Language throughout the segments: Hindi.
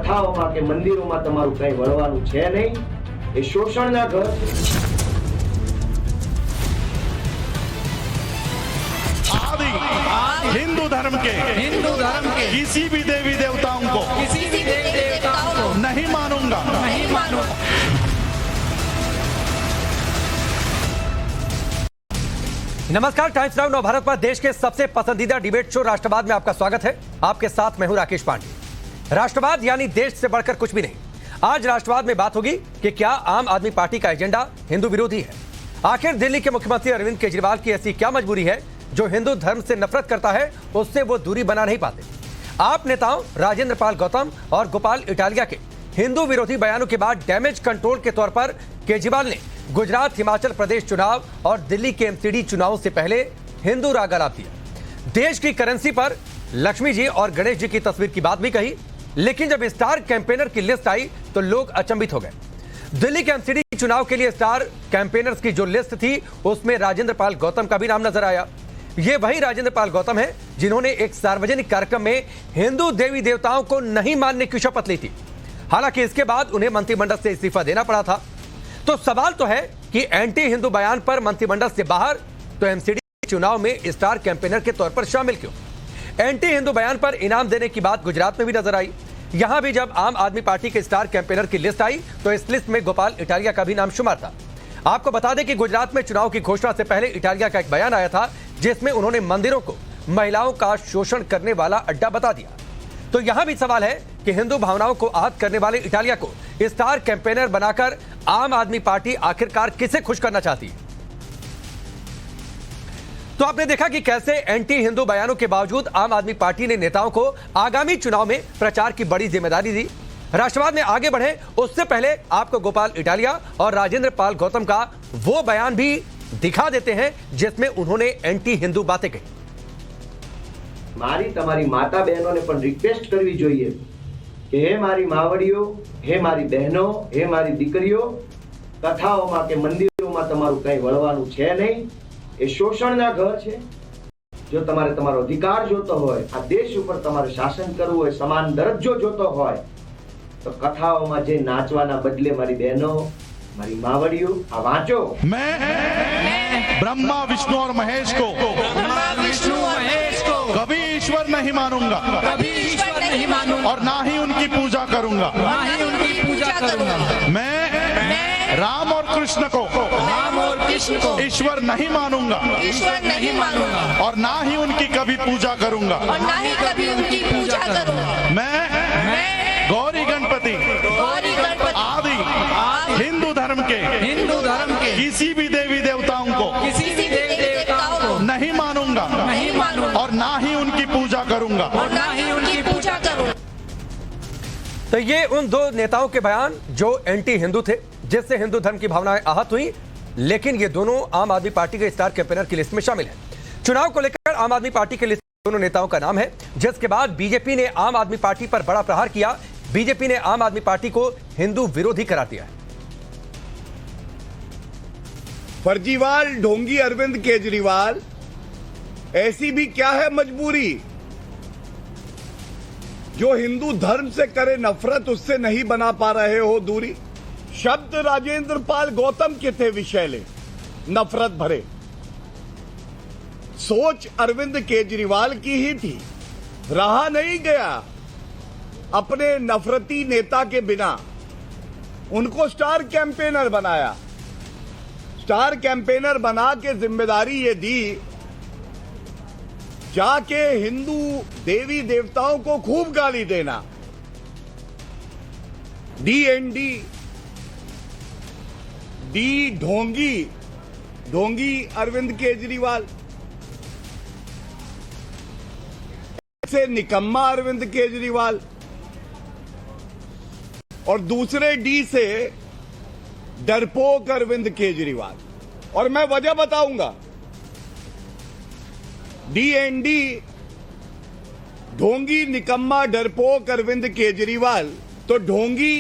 કથાઓમાં કે મંદિરોમાં તમારું કંઈ વળવાનું છે નહીં. એ શોષણના ઘર છે. हिंदू धर्म के किसी भी देवी देवताओं को नहीं मानूंगा. नमस्कार, टाइम्स नाउ नव भारत पर देश के सबसे पसंदीदा डिबेट शो राष्ट्रवाद में आपका स्वागत है. आपके साथ मैं हूं राकेश पांडे. राष्ट्रवाद यानी देश से बढ़कर कुछ भी नहीं. आज राष्ट्रवाद में बात होगी कि क्या आम आदमी पार्टी का एजेंडा हिंदू विरोधी है. आखिर दिल्ली के मुख्यमंत्री अरविंद केजरीवाल की ऐसी क्या मजबूरी है जो हिंदू धर्म से नफरत करता है उससे वो दूरी बना नहीं पाते. आप नेताओं राजेंद्र पाल गौतम और गोपाल इटालिया के हिंदू विरोधी बयानों के बाद डैमेज कंट्रोल के तौर पर केजरीवाल ने गुजरात, हिमाचल प्रदेश चुनाव और दिल्ली के एमसीडी चुनावों से पहले हिंदू राग आलाप दिया. देश की करेंसी पर लक्ष्मी जी और गणेश जी की तस्वीर की बात भी कही. लेकिन जब स्टार कैंपेनर की लिस्ट आई तो लोग अचंभित हो गए. दिल्ली के एमसीडी चुनाव के लिए स्टार कैंपेनर्स की जो लिस्ट थी उसमें राजेंद्र पाल गौतम का भी नाम नजर आया. ये वही राजेंद्र पाल गौतम है जिन्होंने एक सार्वजनिक कार्यक्रम में हिंदू देवी देवताओं को नहीं मानने की शपथ ली थी. हालांकि इसके बाद उन्हें मंत्रिमंडल से इस्तीफा देना पड़ा था. तो सवाल तो है कि एंटी हिंदू बयान पर मंत्रिमंडल से बाहर तो एमसीडी चुनाव में स्टार कैंपेनर के तौर पर शामिल क्यों. एंटी हिंदू बयान पर इनाम देने की बात गुजरात में भी नजर आई. यहां भी जब आम आदमी पार्टी के स्टार कैंपेनर की लिस्ट आई तो इस लिस्ट में गोपाल इटालिया का भी नाम शुमार था. आपको बता दें कि गुजरात में चुनाव की घोषणा से पहले इटालिया का एक बयान आया था जिसमें उन्होंने मंदिरों को महिलाओं का शोषण करने वाला अड्डा बता दिया. तो यहां भी सवाल है कि हिंदू भावनाओं को आहत करने वाले इटालिया को स्टार कैंपेनर बनाकर आम आदमी पार्टी आखिरकार किसे खुश करना चाहती है. तो आपने देखा कि कैसे एंटी हिंदू बयानों के बावजूद आम आदमी पार्टी ने नेताओं को आगामी चुनाव में प्रचार की बड़ी जिम्मेदारी दी. राष्ट्रवाद में आगे बढ़े उससे पहले आपको गोपाल इटालिया और राजेंद्र पाल गौतम का वो बयान भी दिखा देते हैं जिसमें उन्होंने एंटी हिंदू बातें कही. મારી તમારી માતા બહેનોને પણ રિક્વેસ્ટ કરવી જોઈએ કે હે મારી માવડીઓ, હે મારી બહેનો, હે મારી દીકરીઓ, કથાઓમાં કે મંદિરોમાં તમારું કંઈ વળવાનું છે નહીં. એ શોષણના ઘર છે. જો તમારે તમારો અધિકાર જોતો હોય, આ દેશ ઉપર તમારે શાસન કરવું હોય, સમાન દરજ્જો જોતો હોય તો કથાઓમાં જે નાચવાના બદલે મારી બહેનો, મારી માવડીઓ આ વાંચો. मैं ब्रह्मा विष्णु और महेश को कभी ईश्वर नहीं मानूंगा और ना ही उनकी पूजा करूंगा. मैं राम और कृष्ण को ईश्वर नहीं मानूंगा और ना ही उनकी कभी पूजा करूंगा. मैं गौरी गणपति आदि हिंदू धर्म के किसी भी देवी देवताओं को नहीं मानूंगा और ना ही उनकी पूजा करूंगा. तो ये उन दो नेताओं के बयान जो एंटी हिंदू थे जिससे हिंदू धर्म की भावनाएं आहत हुई. लेकिन ये दोनों आम आदमी पार्टी के स्टार कैंपेनर की लिस्ट में शामिल हैं. चुनाव को लेकर आम आदमी पार्टी की लिस्ट में दोनों नेताओं का नाम है जिसके बाद बीजेपी ने आम आदमी पार्टी पर बड़ा प्रहार किया. बीजेपी ने आम आदमी पार्टी को हिंदू विरोधी करार दिया है. फर्जीवाल ढोंगी अरविंद केजरीवाल, ऐसी भी क्या है मजबूरी जो हिंदू धर्म से करे नफरत उससे नहीं बना पा रहे हो दूरी. शब्द राजेंद्र पाल गौतम के थे विषैले, नफरत भरे. सोच अरविंद केजरीवाल की ही थी. रहा नहीं गया अपने नफरती नेता के बिना. उनको स्टार कैंपेनर बनाया. स्टार कैंपेनर बना के जिम्मेदारी ये दी जाके हिंदू देवी देवताओं को खूब गाली देना. डीएनडी डी ढोंगी अरविंद केजरीवाल से निकम्मा अरविंद केजरीवाल और दूसरे डी से डरपोक अरविंद केजरीवाल. और मैं वजह बताऊंगा. डीएनडी ढोंगी निकम्मा डरपोक अरविंद केजरीवाल. तो ढोंगी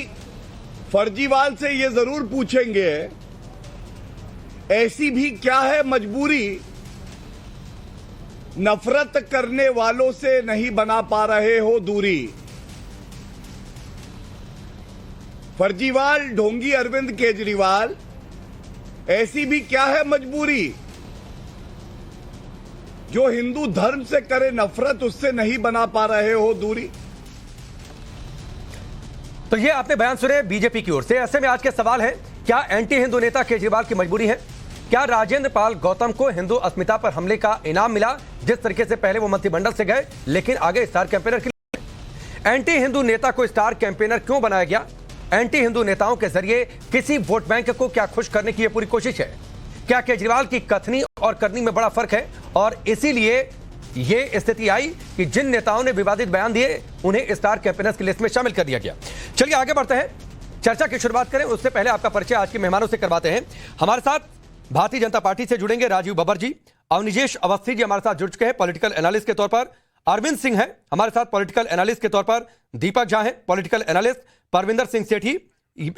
फर्जीवाल से ये जरूर पूछेंगे ऐसी भी क्या है मजबूरी नफरत करने वालों से नहीं बना पा रहे हो दूरी. फर्जीवाल ढोंगी अरविंद केजरीवाल, ऐसी भी क्या है मजबूरी जो हिंदू धर्म से करे नफरत, उससे नहीं बना पा रहे हो दूरी? तो ये आपने बयान सुने बीजेपी की ओर से। ऐसे में आज के सवाल है, क्या एंटी हिंदू नेता केजरीवाल की मजबूरी है? क्या राजेंद्र पाल गौतम को हिंदू अस्मिता पर हमले का इनाम मिला, जिस तरीके से पहले वो मंत्रिमंडल से गए लेकिन आगे स्टार कैंपेनर के लिए? एंटी हिंदू नेता को स्टार कैंपेनर क्यों बनाया गया? एंटी हिंदू नेताओं के जरिए किसी वोट बैंक को क्या खुश करने की यह पूरी कोशिश है? क्या केजरीवाल की कथनी और करनी में बड़ा फर्क है और इसीलिए यह स्थिति आई कि जिन नेताओं ने विवादित बयान दिए उन्हें स्टार कैंपेनर्स की लिस्ट में शामिल कर दिया गया? चलिए आगे बढ़ते हैं, चर्चा की शुरुआत करें। उससे पहले आपका परिचय आज के मेहमानों से करवाते हैं। हमारे साथ भारतीय जनता पार्टी से जुड़ेंगे राजीव बब्बर जी, अवनिजेश अवस्थी जी हमारे साथ जुड़ चुके हैं पॉलिटिकल एनालिस्ट के तौर पर, अरविंद सिंह है हमारे साथ पॉलिटिकल एनालिस्ट के तौर पर, दीपक झा है पॉलिटिकल एनालिस्ट, परविंदर सिंह सेठी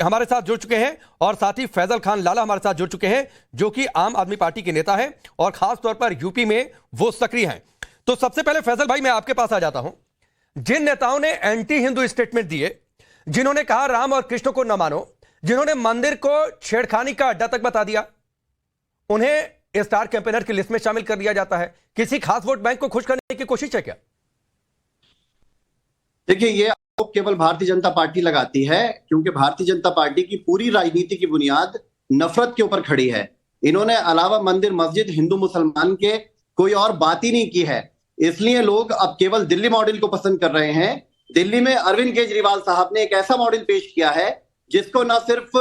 हमारे साथ जुड़ चुके हैं और साथ ही फैजल खान लाला हमारे साथ जुड़ चुके हैं जो कि आम आदमी पार्टी के नेता हैं और खास तौर पर यूपी में वो सक्रिय हैं। तो सबसे पहले फैजल भाई मैं आपके पास आ जाता हूं। जिन नेताओं ने एंटी हिंदू स्टेटमेंट दिए, जिन्होंने कहा राम और कृष्ण को न मानो, जिन्होंने मंदिर को छेड़खानी का अड्डा तक बता दिया, उन्हें स्टार कैंपेनर की लिस्ट में शामिल कर दिया जाता है। किसी खास वोट बैंक को खुश करने की कोशिश है क्या? देखिए, ये आरोप केवल भारतीय जनता पार्टी लगाती है क्योंकि भारतीय जनता पार्टी की पूरी राजनीति की बुनियाद नफरत के ऊपर खड़ी है। इन्होंने अलावा मंदिर मस्जिद हिंदू मुसलमान के कोई और बात ही नहीं की है। इसलिए लोग अब केवल दिल्ली मॉडल को पसंद कर रहे हैं। दिल्ली में अरविंद केजरीवाल साहब ने एक ऐसा मॉडल पेश किया है जिसको न सिर्फ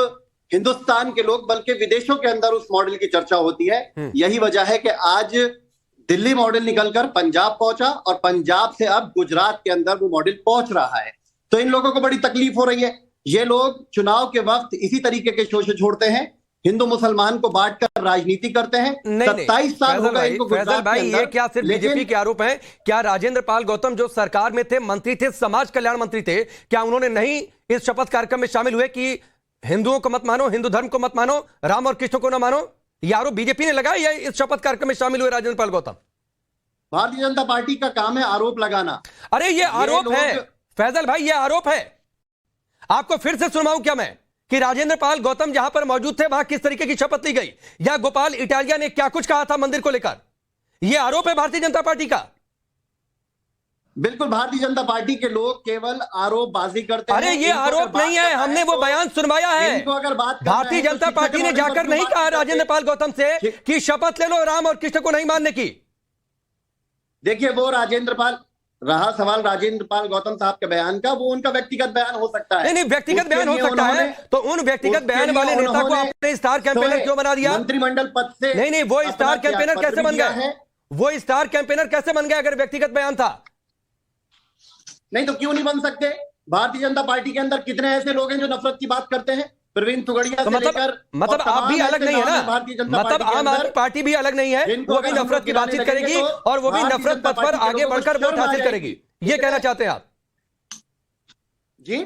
हिंदुस्तान के लोग बल्कि विदेशों के अंदर उस मॉडल की चर्चा होती है। यही वजह है कि आज दिल्ली मॉडल निकलकर पंजाब पहुंचा और पंजाब से अब गुजरात के अंदर वो मॉडल पहुंच रहा है। तो इन लोगों को बड़ी तकलीफ हो रही है। ये लोग चुनाव के वक्त इसी तरीके के शोषे छोड़ते हैं, हिंदू मुसलमान को बांटकर राजनीति करते हैं। 27 साल हो गए इनको गुजरात के अंदर। ये क्या सिर्फ बीजेपी के आरोप हैं? क्या राजेंद्र पाल गौतम जो सरकार में थे, मंत्री थे, समाज कल्याण मंत्री थे, क्या उन्होंने नहीं इस शपथ कार्यक्रम में शामिल हुए कि हिंदुओं को मत मानो, हिंदू धर्म को मत मानो, राम और कृष्ण को न मानो? ये आरोप बीजेपी ने लगाया या इस शपथ कार्यक्रम में शामिल हुए राजेंद्र पाल गौतम? भारतीय जनता पार्टी का काम है आरोप लगाना। अरे ये आरोप है फैजल भाई, ये आरोप है। आपको फिर से सुनाऊं क्या मैं कि राजेंद्र पाल गौतम जहां पर मौजूद थे वहां किस तरीके की शपथ ली गई, या गोपाल इटालिया ने क्या कुछ कहा था मंदिर को लेकर? यह आरोप है भारतीय जनता पार्टी का। बिल्कुल, भारतीय जनता पार्टी के लोग केवल आरोपबाजी करते हैं। अरे ये आरोप नहीं है, हमने वो बयान सुनवाया है। अगर बात भारतीय जनता पार्टी ने जाकर नहीं कहा राजेंद्र पाल गौतम से कि शपथ ले लो राम और कृष्ण को नहीं मानने की। देखिए, वो राजेंद्र पाल रहा सवाल राजेंद्र पाल गौतम साहब के बयान का, वो उनका व्यक्तिगत बयान हो सकता है। नहीं, व्यक्तिगत बयान हो सकता है, तो उन व्यक्तिगत बयान वाले नेता को आपने स्टार कैंपेनर क्यों बना दिया? मंत्रिमंडल पद से नहीं, वो स्टार कैंपेनर कैसे बन गया? वो स्टार कैंपेनर कैसे बन गया अगर व्यक्तिगत बयान था? नहीं तो क्यों नहीं बन सकते? भारतीय जनता पार्टी के अंदर कितने ऐसे लोग हैं जो नफरत की बात करते हैं? प्रवीण तुगड़िया से लेकर मतलब आप भी अलग नहीं है ना, मतलब आम आदमी पार्टी भी अलग नहीं है, वो भी नफरत की बातचीत करेगी और वो भी नफरत पथ पर आगे बढ़कर वोट हासिल करेगी, ये कहना चाहते हैं आप जी?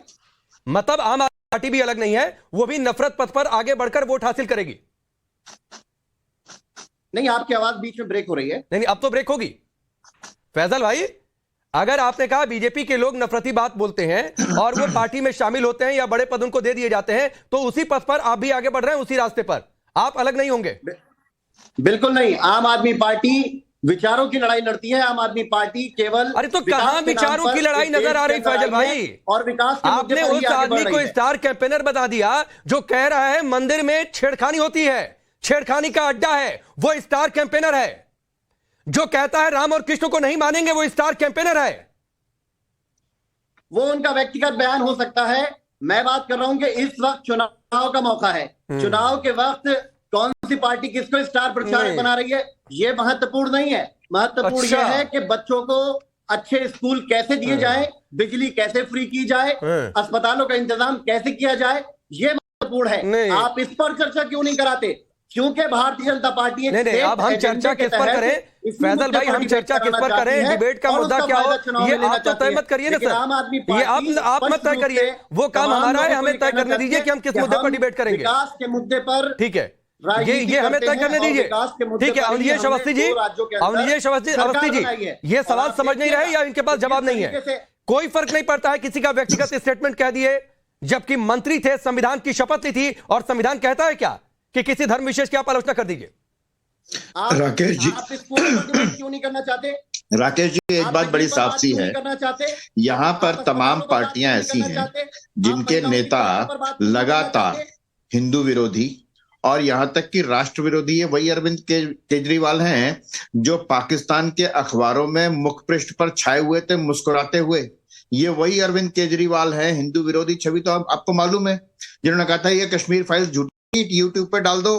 मतलब आम आदमी पार्टी भी अलग नहीं है, वो भी नफरत पथ पर आगे बढ़कर वोट हासिल करेगी। नहीं, आपकी आवाज बीच में ब्रेक हो रही है। नहीं, अब तो ब्रेक होगी। फैजल भाई, अगर आपने कहा बीजेपी के लोग नफरती बात बोलते हैं और वो पार्टी में शामिल होते हैं या बड़े पद उनको दे दिए जाते हैं, तो उसी पथ पर आप भी आगे बढ़ रहे हैं, उसी रास्ते पर आप अलग नहीं होंगे। बिल्कुल नहीं, आम आदमी पार्टी विचारों की लड़ाई लड़ती है। आम आदमी पार्टी केवल अरे तो कहां विचारों की लड़ाई नजर आ रही फैजल भाई? और विकास आपने उस आदमी को स्टार कैंपेनर बता दिया जो कह रहा है मंदिर में छेड़खानी होती है, छेड़खानी का अड्डा है, वो स्टार कैंपेनर है। जो कहता है राम और कृष्ण को नहीं मानेंगे, वो स्टार कैंपेनर है। वो उनका व्यक्तिगत बयान हो सकता है। मैं बात कर रहा हूं कि इस वक्त चुनाव का मौका है। चुनाव के वक्त कौन सी पार्टी किसको स्टार प्रचारक बना रही है, ये महत्वपूर्ण नहीं है। महत्वपूर्ण यह है कि बच्चों को अच्छे स्कूल कैसे दिए जाए, बिजली कैसे फ्री की जाए, अस्पतालों का इंतजाम कैसे किया जाए, ये महत्वपूर्ण है। आप इस पर चर्चा क्यों नहीं कराते? क्योंकि भारतीय जनता पार्टी नहीं, अब हम चर्चा किस पर करें फैजल भाई? हम चर्चा किस पर करें? डिबेट का मुद्दा क्या हो, ये आप तो तय मत करिए ना सर, ये आप मत तय करिए। वो काम हमारा है, हमें तय करने दीजिए कि हम किस मुद्दे पर डिबेट करेंगे। विकास के मुद्दे पर, ठीक है, ये हमें तय करने दीजिए। ठीक है, अवनिजेश अवस्थी जी, अवनिजेश अवस्थी जी, ये सवाल समझ नहीं रहे या इनके पास जवाब नहीं है? कोई फर्क नहीं पड़ता है, किसी का व्यक्तिगत स्टेटमेंट कह दिए, जबकि मंत्री थे, संविधान की शपथ ली थी, और संविधान कहता है क्या कि किसी धर्म विशेष की आप आलोचना कर दीजिए। राकेश जी, आप इस पूर्ण प्रतिबंध क्यों नहीं करना चाहते? राकेश जी, एक बात बड़ी साफ सी है, यहाँ पर तमाम पार्टियां ऐसी हैं जिनके नेता लगातार हिंदू विरोधी और यहाँ तक कि राष्ट्र विरोधी है। वही अरविंद केजरीवाल हैं जो पाकिस्तान के अखबारों में मुख पृष्ठ पर छाए हुए थे मुस्कुराते हुए। ये वही अरविंद केजरीवाल हैं, हिंदू विरोधी छवि तो आपको मालूम है, जिन्होंने कहा था ये कश्मीर फाइल्स झूठी, यूट्यूब पे डाल दो।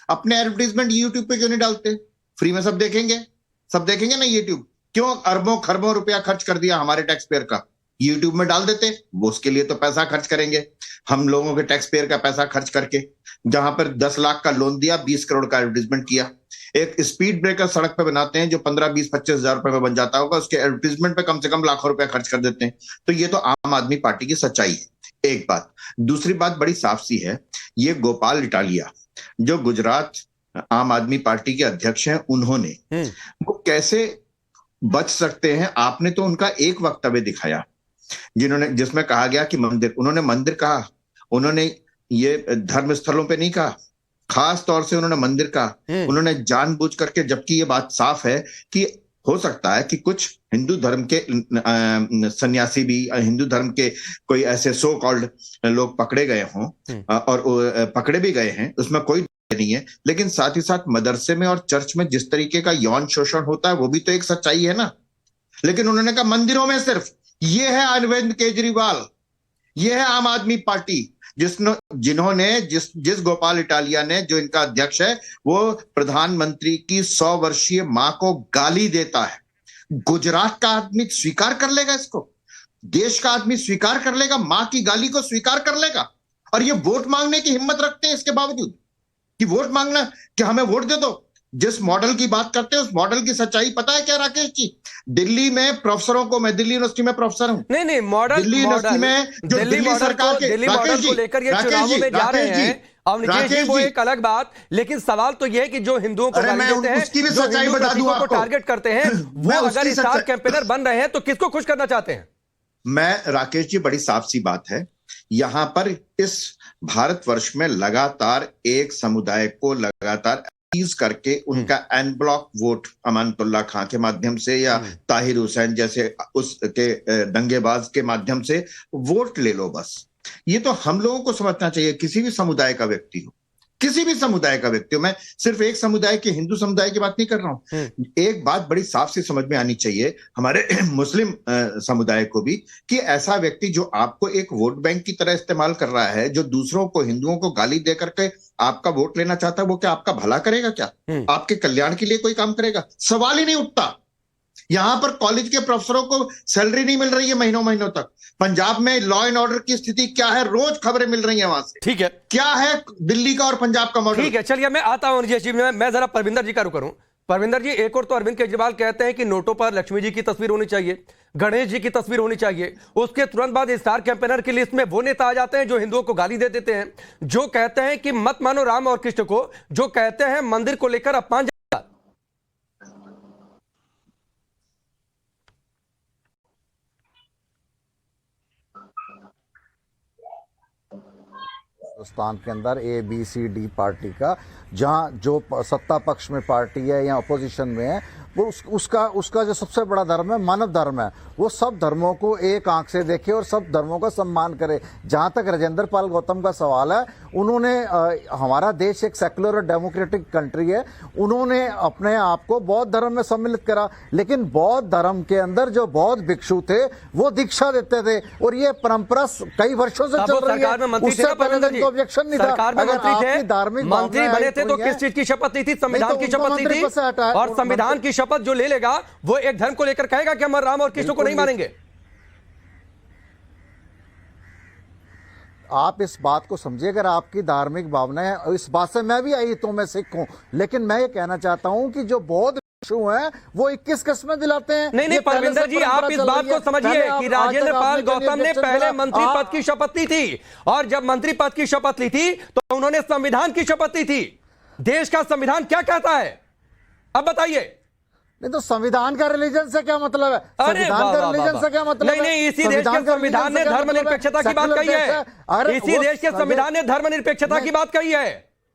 अपने एडवर्टीजमेंट यूट्यूब पे क्यों नहीं डालते? फ्री में सब देखेंगे ना यूट्यूब। क्यों अरबों खरबों रुपया खर्च कर दिया हमारे टैक्स पेयर का? यूट्यूब में डाल देते, वो उसके लिए तो पैसा खर्च करेंगे, हम लोगों के टैक्स पेयर का पैसा खर्च करके। जहां पर 10 लाख का लोन दिया, 20 करोड़ का एडवर्टीजमेंट किया। एक स्पीड ब्रेकर सड़क पे बनाते हैं जो 15, 20, 25 हजार रुपए में बन जाता होगा, उसके एडवर्टीजमेंट पे कम से कम लाखों रुपया खर्च कर देते हैं। तो ये तो आम आदमी पार्टी की सच्चाई है, एक बात। दूसरी बात बड़ी साफ सी है, ये गोपाल इटालिया जो गुजरात आम आदमी पार्टी के अध्यक्ष हैं, उन्होंने वो कैसे बच सकते हैं? आपने तो उनका एक वक्तव्य दिखाया जिसमें कहा गया कि उन्होंने मंदिर कहा, उन्होंने ये धर्म स्थलों पे नहीं कहा, खास तौर से उन्होंने मंदिर कहा। उन्होंने जानबूझ करके, जबकि ये बात साफ है कि हो सकता है कि कुछ हिंदू धर्म के सन्यासी भी, हिंदू धर्म के कोई ऐसे सो कॉल्ड लोग पकड़े गए हों, और पकड़े भी गए हैं, उसमें कोई नहीं है, लेकिन साथ ही साथ मदरसे में और चर्च में जिस तरीके का यौन शोषण होता है वो भी तो एक सच्चाई है ना। लेकिन उन्होंने कहा मंदिरों में सिर्फ। ये है अरविंद केजरीवाल, ये है आम आदमी पार्टी, जिस गोपाल इटालिया ने, जो इनका अध्यक्ष है, वो प्रधानमंत्री की 100 वर्षीय मां को गाली देता है। गुजरात का आदमी स्वीकार कर लेगा इसको? देश का आदमी स्वीकार कर लेगा? मां की गाली को स्वीकार कर लेगा? और ये वोट मांगने की हिम्मत रखते हैं इसके बावजूद कि वोट मांगना, कि हमें वोट दे दो। जिस मॉडल की बात करते हैं उस मॉडल की सच्चाई पता है क्या राकेश जी? दिल्ली में प्रोफेसरों को, मैं दिल्ली यूनिवर्सिटी में प्रोफेसर हूं, नहीं मॉडल, दिल्ली यूनिवर्सिटी में जो दिल्ली सरकार के, दिल्ली मॉडल को लेकर ये चुनावों में जा रहे हैं अवनीश जी, वो एक अलग बात। लेकिन सवाल तो ये है कि जो हिंदुओं को गाली देते हैं, उसकी भी जो सच्चाई हिंदू बता दूं प्रतीकों को आपको, टारगेट करते हैं, वो अगर स्टार कैंपेनर बन रहे हैं तो किसको खुश करना चाहते हैं? मैं राकेश जी, बड़ी साफ सी बात है, यहां पर इस भारतवर्ष में लगातार एक समुदाय को लगातार करके उनका एन ब्लॉक वोट अमानतुल्लाह खां के माध्यम से या ताहिर हुसैन जैसे उसके दंगेबाज के माध्यम से वोट ले लो बस। ये तो हम लोगों को समझना चाहिए, किसी भी समुदाय का व्यक्ति हो, किसी भी समुदाय का व्यक्ति हो, मैं सिर्फ एक समुदाय के, हिंदू समुदाय की बात नहीं कर रहा हूं। एक बात बड़ी साफ सी समझ में आनी चाहिए हमारे मुस्लिम समुदाय को भी, कि ऐसा व्यक्ति जो आपको एक वोट बैंक की तरह इस्तेमाल कर रहा है, जो दूसरों को, हिंदुओं को गाली दे करके आपका वोट लेना चाहता है, वो क्या आपका भला करेगा? क्या आपके कल्याण के लिए कोई काम करेगा? सवाल ही नहीं उठता। यहां पर कॉलेज के प्रोफेसरों को सैलरी नहीं मिल रही है महीनों महीनों तक। पंजाब में लॉ एंड ऑर्डर की स्थिति क्या है? रोज खबरें मिल रही हैं वहां से। ठीक है, क्या है दिल्ली का और पंजाब का मॉडल? ठीक है, चलिए मैं आता हूं जी, मैं जरा परविंदर जी का रुक करूं। परविंदर जी, एक और तो अरविंद केजरीवाल कहते हैं कि नोटों पर लक्ष्मी जी की तस्वीर होनी चाहिए, गणेश जी की तस्वीर होनी चाहिए। उसके तुरंत बाद स्टार कैंपेनर की लिस्ट में वो नेता आ जाते हैं जो हिंदुओं को गाली दे देते हैं, जो कहते हैं कि मत मानो राम और कृष्ण को, जो कहते हैं मंदिर को लेकर अपमान। हिंदुस्तान के अंदर ABCD पार्टी का, जहां जो सत्ता पक्ष में पार्टी है या अपोजिशन में है, वो उसका जो सबसे बड़ा धर्म है मानव धर्म है। वो सब धर्मों को एक आंख से देखे और सब धर्मों का सम्मान करे। जहां तक राजेंद्र पाल गौतम का सवाल है, उन्होंने हमारा देश एक सेक्युलर और डेमोक्रेटिक कंट्री है, उन्होंने अपने आप को बौद्ध धर्म में सम्मिलित करा, लेकिन बौद्ध धर्म के अंदर जो बौद्ध भिक्षु थे वो दीक्षा देते थे, और ये परंपरा कई वर्षों से चल रही है। उससे पहले तो ऑब्जेक्शन नहीं था। अगर आपकी धार्मिक मंत्री बने थे तो किस चीज की शपथ ली थी? संविधान की शपथ ली थी, और संविधान की शपथ जो ले लेगा वो एक धर्म को लेकर कहेगा कि हम राम और कृष्ण को नहीं मानेंगे। आप इस बात को समझिए, अगर आपकी धार्मिक भावना है, इस बात से मैं भी आई तो मैं सिख हूं, लेकिन मैं ये कहना चाहता हूं कि जो बौद्ध हैं वो 21 किस्में दिलाते हैं। नहीं परविंदर जी, आप इस बात को समझिए कि राजेंद्र पाल गौतम ने पहले मंत्री पद की शपथ ली थी, और जब मंत्री पद की शपथ ली थी तो उन्होंने संविधान की शपथ ली थी। देश का संविधान क्या कहता है अब बताइए? नहीं तो संविधान का रिलीजन से क्या मतलब है? अरे संविधान का रिलीजन से क्या मतलब नहीं नहीं, इसी देश के संविधान ने धर्मनिरपेक्षता की बात कही है। इसी देश के संविधान ने धर्मनिरपेक्षता की बात कही है।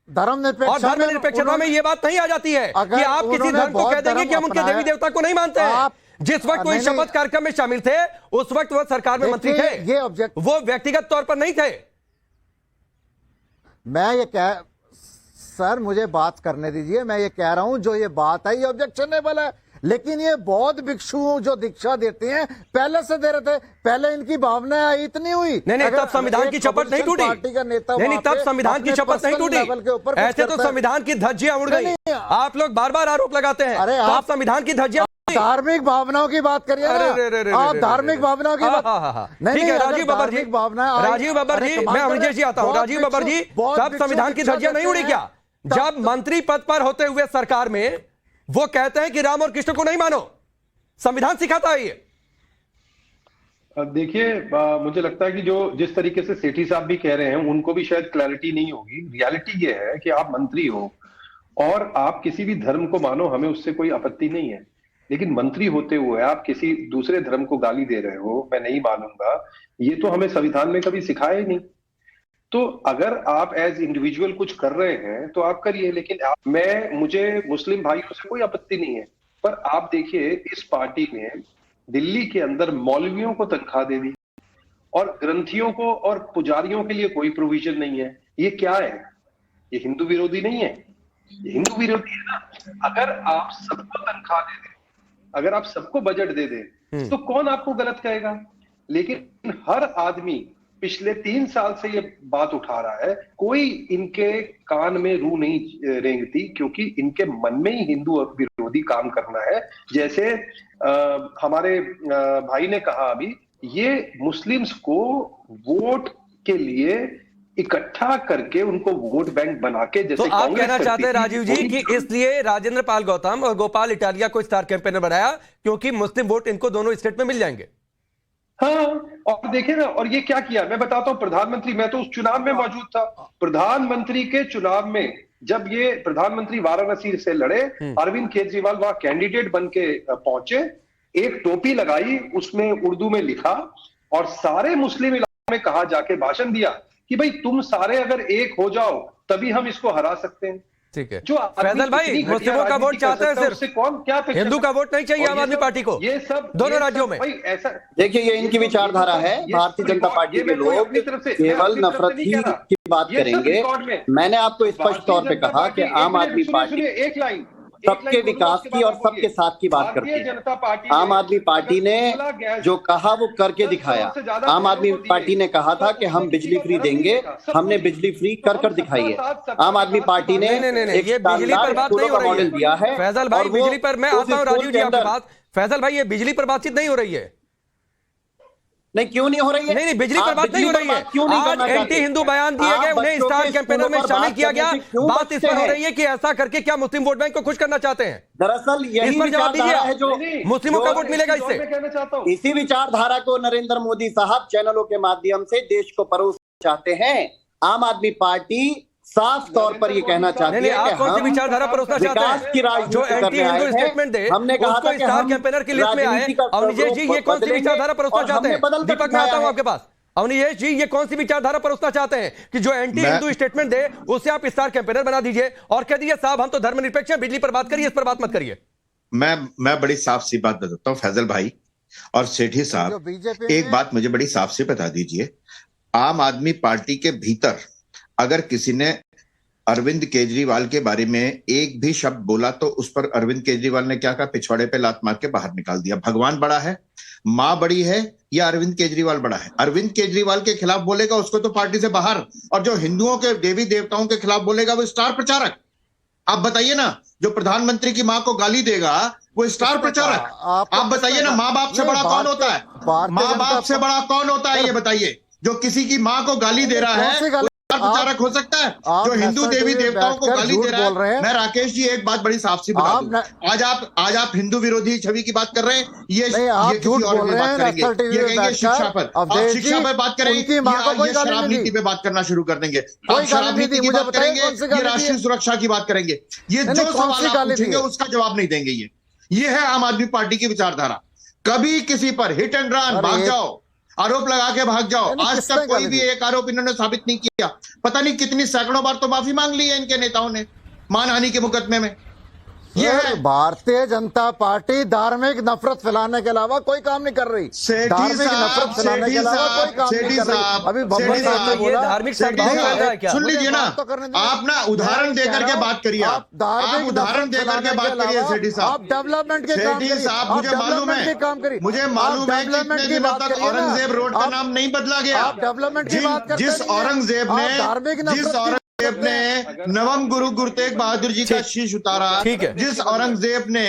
और धर्मनिरपेक्षता में ये बात नहीं आ जाती है कि आप किसी धर्म को कह देंगे कि हम उनके देवी देवता को नहीं मानते हैं। जिस वक्त कोई शपथ कार्यक्रम में शामिल थे उस वक्त वो सरकार में मंत्री थे, वो व्यक्तिगत तौर पर नहीं थे। मैं ये कह सर मुझे बात करने दीजिए, मैं ये कह रहा हूं जो ये बात है ये ऑब्जेक्शनेबल है, लेकिन ये बौद्ध भिक्षु जो दीक्षा देते हैं पहले से दे रहे थे, पहले इनकी भावना इतनी हुई नहीं, तब संविधान की शपथ नहीं टूटी। पार्टी का नेता नहीं, तब संविधान की शपथ नहीं टूटी। ऐसे तो संविधान की धज्जियां उड़ गई। आप लोग बार बार आरोप लगाते हैं। अरे आप संविधान की धज्जियां, धार्मिक भावनाओं की बात करिए ना, आप धार्मिक भावनाओं की बात। ठीक है राजीव बब्बर जी, राजीव बब्बर जी, मैं अमरीश जी आता हूं। राजीव बब्बर जी, तब संविधान की धज्जियां नहीं उड़ी क्या जब मंत्री पद पर होते हुए सरकार में वो कहते हैं कि राम और कृष्ण को नहीं मानो? संविधान सिखाता है ये। देखिए मुझे लगता है कि जो जिस तरीके से सेठी साहब भी कह रहे हैं उनको भी शायद क्लैरिटी नहीं होगी। रियलिटी ये है कि आप मंत्री हो और आप किसी भी धर्म को मानो, हमें उससे कोई आपत्ति नहीं है, लेकिन मंत्री होते हुए आप किसी दूसरे धर्म को गाली दे रहे हो, मैं नहीं मानूंगा, ये तो हमें संविधान में कभी सिखाया ही नहीं। तो अगर आप एज इंडिविजुअल कुछ कर रहे हैं तो आप करिए, लेकिन मुझे मुस्लिम भाइयों से कोई आपत्ति नहीं है। पर आप देखिए इस पार्टी ने दिल्ली के अंदर मौलवियों को तनख्वाह दे दी और ग्रंथियों को और पुजारियों के लिए कोई प्रोविजन नहीं है। ये क्या है? ये हिंदू विरोधी नहीं है, ये हिंदू विरोधी है ना। अगर आप सबको तनख्वाह दे दें, अगर आप सबको बजट दे दें तो कौन आपको गलत कहेगा? लेकिन हर आदमी पिछले 3 साल से ये बात उठा रहा है, कोई इनके कान में रू नहीं रेंगती, क्योंकि इनके मन में ही हिंदू विरोधी काम करना है। जैसे हमारे भाई ने कहा अभी, ये मुस्लिम्स को वोट के लिए इकट्ठा करके उनको वोट बैंक बना के, जैसे तो आप कहना चाहते हैं राजीव जी कि इसलिए राजेंद्र पाल गौतम और गोपाल इटालिया को स्टार कैंपेनर बनाया क्योंकि मुस्लिम वोट इनको दोनों स्टेट में मिल जाएंगे? हाँ, और देखे ना, और ये क्या किया मैं बताता हूं। प्रधानमंत्री, मैं तो उस चुनाव में मौजूद था, प्रधानमंत्री के चुनाव में जब ये प्रधानमंत्री वाराणसी से लड़े, अरविंद केजरीवाल वहां कैंडिडेट बन के पहुंचे, एक टोपी लगाई, उसमें उर्दू में लिखा और सारे मुस्लिम इलाकों में कहा, जाके भाषण दिया कि भाई तुम सारे अगर एक हो जाओ तभी हम इसको हरा सकते हैं। ठीक है, जो फैजल भाई मुस्लिमों का वोट चाहते हैं, सिर्फ कौन क्या हिंदू का वोट नहीं चाहिए आम आदमी पार्टी को? ये सब दोनों राज्यों में ऐसा देखिए, ये इनकी विचारधारा है। भारतीय जनता पार्टी के लोग केवल नफरत की बात करेंगे। मैंने आपको स्पष्ट तौर पे कहा कि आम आदमी पार्टी एक लाइन सबके विकास की और सबके साथ की बात करती है। आम आदमी पार्टी ने जो कहा वो करके दिखाया। आम आदमी पार्टी ने कहा था कि हम बिजली फ्री देंगे, हमने बिजली फ्री कर दिखाई है। आम आदमी पार्टी ने एक ये बिजली पर बात नहीं हो रही मॉडल दिया है। फैजल भाई बिजली पर मैं आता हूं राजीव जी आपके पास। फैजल भाई ये बिजली पर बातचीत नहीं हो रही है। नहीं, क्यों नहीं हो रही है? नहीं, बिजली पर बात नहीं हो रही है। आज एंटी हिंदू बयान दिए गए, उन्हें स्टार कैंपेनर में शामिल किया गया। बात इस पर हो रही है कि ऐसा करके क्या मुस्लिम वोट बैंक को खुश करना चाहते हैं? दरअसल यही इस पर जवाब विचारधारा है जो मुस्लिमों का वोट मिलेगा इससे। इसी विचारधारा को नरेंद्र मोदी साहब चैनलों के माध्यम से देश को परोसना चाहते हैं। आम आदमी पार्टी साफ तौर पर ये कहना चाहती है कि आप कौन सी विचारधारा परोसना चाहते हैं? जो एंटी हिंदू स्टेटमेंट दे, हमने कहा था कि स्टार कैंपेनर की लिस्ट में आए। अवनीश जी ये कौन सी विचारधारा परोसना चाहते हैं? दीपक मैं आता हूं आपके पास। अवनीश जी ये कौन सी विचारधारा परोसना चाहते हैं कि जो एंटी हिंदू स्टेटमेंट दे उसे आप स्टार कैंपेनर बना दीजिए और कह दीजिए साहब हम तो धर्मनिरपेक्ष हैं, बिजली पर बात करिए, इस पर बात मत करिए। मैं बड़ी साफ सी बात बताता हूं फैजल भाई और सेठी साहब, एक बात मुझे बड़ी साफ सी बता दीजिए। आम आदमी पार्टी के भीतर अगर किसी ने अरविंद केजरीवाल के बारे में एक भी शब्द बोला तो उस पर अरविंद केजरीवाल ने क्या कहा? पिछवाड़े पे लात मार के बाहर निकाल दिया। भगवान बड़ा है, मां बड़ी है या अरविंद केजरीवाल बड़ा है? अरविंद केजरीवाल के खिलाफ बोलेगा उसको तो पार्टी से बाहर, और जो हिंदुओं के देवी देवताओं के खिलाफ बोलेगा वो स्टार प्रचारक। आप बताइए ना, जो प्रधानमंत्री की मां को गाली देगा वो स्टार प्रचारक। आप बताइए ना, माँ बाप से बड़ा कौन होता है? माँ बाप से बड़ा कौन होता है ये बताइए? जो किसी की मां को गाली दे रहा है प्रचारक हो सकता है? जो हिंदू देवी देवताओं को गाली दे रहा है। मैं राकेश जी एक बात बड़ी साफ सी बता दूं, आज आप हिंदू विरोधी छवि की बात कर रहे हैं, ये किसी और पे बात करेंगे, ये कहेंगे शिक्षा पर, आप शिक्षा पर बात करेंगे, ये शराब नीति पे बात करना शुरू कर देंगे। आप शराब नीति की बात करेंगे, ये राष्ट्रीय सुरक्षा की बात करेंगे, ये जो सवाल आप पूछेंगे उसका जवाब नहीं देंगे। ये है आम आदमी पार्टी की विचारधारा। कभी किसी पर हिट एंड रन भाग जाओ, आरोप लगा के भाग जाओ। आज तक कोई भी एक आरोप इन्होंने साबित नहीं किया। पता नहीं कितनी सैकड़ों बार तो माफी मांग ली है इनके नेताओं ने मानहानि के मुकदमे में। ये है भारतीय जनता पार्टी धार्मिक नफरत फैलाने के अलावा कोई काम नहीं कर रही। धार्मिक नफरत फैलाने के अलावा कोई काम नहीं कर रही। अभी भगवान साहब ने बोला धार्मिक सद्भाव फैलता है क्या? सुन लीजिए ना, आप ना उदाहरण देकर के बात करिए। आप उदाहरण देकर के बात करिए सेठी साहब। आप डेवलपमेंट के काम करिए। साहब मुझे मालूम है कि इतने दिनों तक औरंगजेब रोड का नाम नहीं बदला गया। आप डेवलपमेंट की बात करते हैं। जिस औरंगजेब ने नवम गुरु तेग बहादुर जी का शीश उतारा, जिस औरंगजेब ने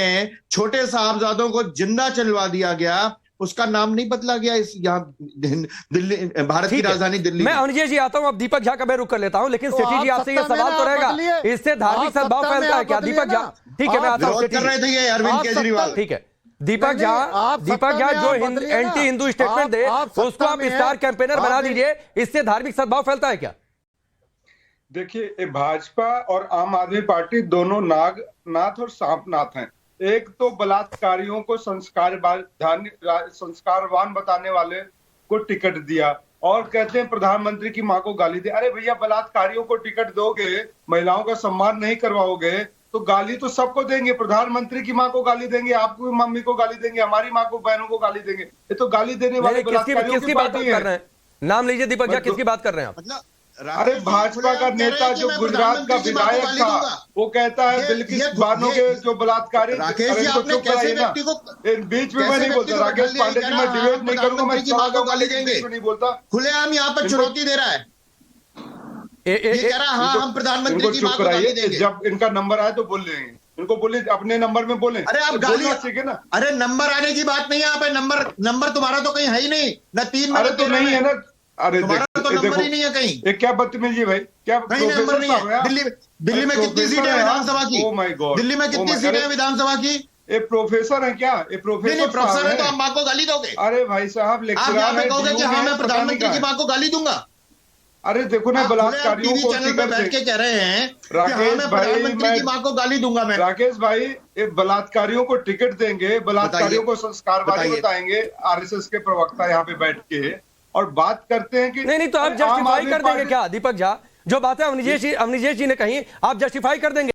छोटे साहबजादों को जिंदा चलवा दिया गया, उसका नाम नहीं बदला गया इस यहाँ दिल्ली, भारत की राजधानी दिल्ली। मैं अनुजय जी आता हूं, अब दीपक झा का मैं रुक कर लेता हूं, लेकिन सेठी जी आपसे ये सवाल तो रहेगा, इससे धार्मिक सद्भाव फैलता है क्या? दीपक झा, ठीक है, मैं आता हूं। कर रहे थे ये अरविंद केजरीवाल, ठीक है। दीपक झा जो एंटी हिंदू स्टेटमेंट दे उसको आप स्टार कैंपेनर बना दीजिए, इससे धार्मिक सद्भाव फैलता है क्या? देखिए, भाजपा और आम आदमी पार्टी दोनों नाथ और सांपनाथ हैं। एक तो बलात्कारियों को संस्कारवान बताने वाले को टिकट दिया और कहते हैं प्रधानमंत्री की मां को गाली दे। अरे भैया, बलात्कारियों को टिकट दोगे, महिलाओं का सम्मान नहीं करवाओगे तो गाली तो सबको देंगे। प्रधानमंत्री की मां को गाली देंगे, आपको मम्मी को गाली देंगे, हमारी मां को, बहनों को गाली देंगे। ये तो गाली देने वाले बलात्कारियों की पार्टी है। नाम लीजिए दीपक झा, किसकी बात कर रहे हैं आप? अरे भाजपा का नेता जो गुजरात का विधायक था, वो कहता है बिल्किस बानो के जो बलात्कारी, बीच में मैं नहीं बोलता। राकेश पांडे जी, मैं डिबेट नहीं करूंगा, मैं नहीं बोलता। खुलेआम यहाँ पर चुनौती दे रहा है, ये कह रहा हाँ हम प्रधानमंत्री की मां को गाली देंगे। जब इनका नंबर आए तो बोल लेंगे, इनको बोले अपने नंबर में बोले। अरे आप गाली सीखे ना। अरे नंबर आने की बात नहीं है यहाँ पे, नंबर तुम्हारा तो कहीं है ही नहीं ना। 3 अरे तो नहीं है ना। अरे तो नंबर ही नहीं है कहीं। ये क्या बदतमीजी भाई, क्या नंबर नहीं है? दिल्ली में कितनी सीटें हैं विधानसभा की? ओ माय गॉड, दिल्ली में कितनी सीटें हैं विधानसभा की? ये प्रोफेसर है क्या? ये प्रोफेसर है तो आप मां को गाली दोगे? अरे भाई साहब, लेक्चरर है, कहोगे कि हाँ मैं प्रधानमंत्री की मां को गाली दूंगा? अरे देखो ना, बलात्कारियों को चैनल पे बैठ के कह रहे हैं राकेश भाई, प्रधानमंत्री की मां को गाली दूंगा मैं। राकेश भाई, ये बलात्कारियों को टिकट देंगे, बलात्कारियों को संस्कारवादी बताएंगे, आरएसएस के प्रवक्ता यहाँ पे बैठ के, और बात करते हैं कि नहीं तो आप जस्टिफाई कर देंगे क्या? दीपक झा, जो बातें अवनीश जी ने कही, आप जस्टिफाई कर देंगे?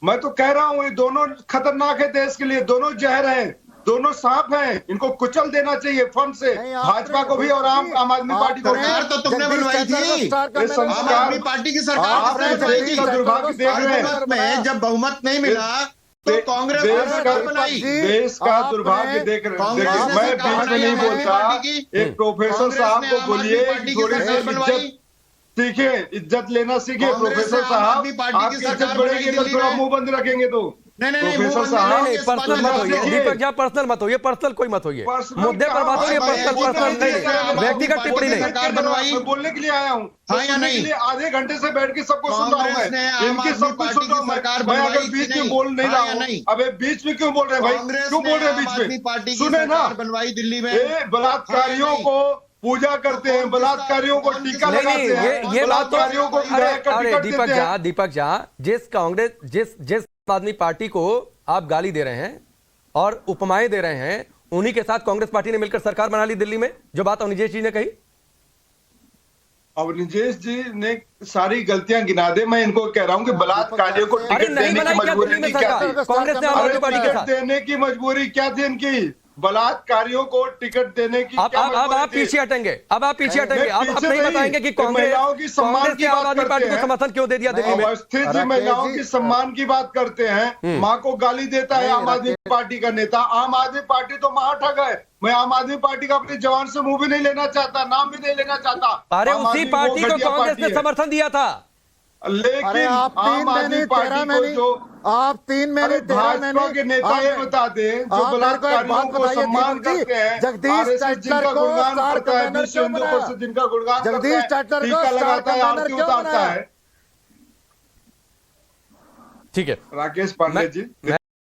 मैं तो कह रहा हूँ, ये दोनों खतरनाक है देश के लिए, दोनों जहर हैं, दोनों सांप हैं, इनको कुचल देना चाहिए फंड से, भाजपा को भी और आम आदमी पार्टी को। सरकार तो तुमने बनवाई थी, आम आदमी पार्टी की सरकार दुर्भाग्य देख रहे हैं। जब बहुमत नहीं मिला तो कांग्रेस देश का दुर्भाग्य देख रहे हैं। मैं बीच में नहीं बोलता। एक प्रोफेसर साहब को बोलिए थोड़ी सी इज्जत सीखे, इज्जत लेना सीखे। प्रोफेसर साहब, आपकी इज्जत बढ़ेगी तो थोड़ा मुंह बंद रखेंगे तो। प्रोफेसर साहब, पर्सनल मत होइए दीपक झा, पर्सनल मत होइए, पर्सनल कोई मत होइए, मुद्दे पर बात होइए, पर्सनल नहीं, व्यक्तिगत टिप्पणी नहीं। बोलने के लिए आया हूँ, आधे घंटे से बैठ के सबको सुन रहा हूँ मैं, इनकी सब कुछ सुन रहा हूँ मैं। अगर बीच में बोल नहीं रहा हूँ, अब बीच में क्यों बोल रहे हैं भाई? क्यों बोल रहे हैं बीच में? सुने ना, बनवाई दिल्ली में बलात्कारियों को पूजा करते हैं, बलात्कारियों को टीका लगाते हैं, ये बात तो, अरे दीपक झा, जिस आदमी पार्टी को आप गाली दे रहे हैं और उपमाएं दे रहे हैं, उन्हीं के साथ कांग्रेस पार्टी ने मिलकर सरकार बना ली दिल्ली में, जो बात अवनीश जी ने कही। अवनीश जी ने सारी गलतियां गिना दे, मैं इनको कह रहा हूं कि बलात्कारियों को टिकट देने की मजबूरी क्या थी? कांग्रेस ने आम आदमी पार्टी के साथ देने की मजबूरी क्या थी इनकी? बलात्कारियों को टिकट देने की अब आप पीछे हटेंगे, अब आप पीछे हटेंगे, अब आप नहीं बताएंगे कि महिलाओं की सम्मान की आम आदमी पार्टी को समर्थन क्यों दे दिया दिल्ली में? अवस्थित जी महिलाओं की सम्मान की बात करते हैं, माँ को गाली देता है आम आदमी पार्टी का नेता। आम आदमी पार्टी तो महाठग है। मैं आम आदमी पार्टी का अपने जवान से मुंह भी नहीं लेना चाहता, नाम भी नहीं लेना चाहता। अरे उसी पार्टी को कांग्रेस ने समर्थन दिया था। लेकिन आप 3 महीने 13 महीने आप 3 महीने 13 महीने के नेता ये बता दें जो बलात्कारियों को सम्मान करते हैं, जगदीश टाइटलर को स्टार कैंपेनर क्यों बनाया? जिनका गुणगान जगदीश टाइटलर को स्टार कैंपेनर क्यों बनाया? ठीक है राकेश पांडे जी।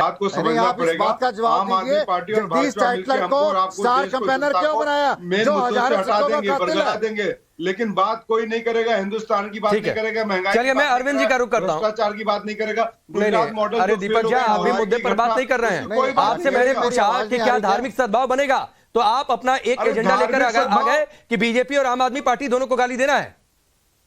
बात को नहीं, समझना आप इस पड़ेगा। बात का जवाब आम आदमी दीजिए, पार्टी और जगदीश भाजपा मिलकर टाइटलर हमको और को आपको स्टार देश को, कैंपेनर जनता क्यों को बनाया? मेन जो मुद्दों से हजारों हटा सिक्कों का देंगे, कातिल बरगला है। देंगे, लेकिन बात कोई नहीं करेगा, हिंदुस्तान की बात ठीक नहीं है। करेगा, महंगाई चलिए, की मैं बात अरविंद नहीं जी का रुख करेगा, करता हूं। भ्रष्टाचार की बात नहीं करेगा। नहीं गुजरात नहीं, मॉडल अरे जो दीपक फेल जी, हो गया, आप भी हवाई मुद्दे की पर बात घटना, नहीं कर रहे उसकी हैं। कोई बात आपसे नहीं मैंने करेगा। पूछा कि क्या धार्मिक सद्भाव बनेगा, तो आप अपना एक अरे एजेंडा लेकर धार्मिक आ सद्भाव- गए कि बीजेपी और आम आदमी पार्टी दोनों को गाली देना है।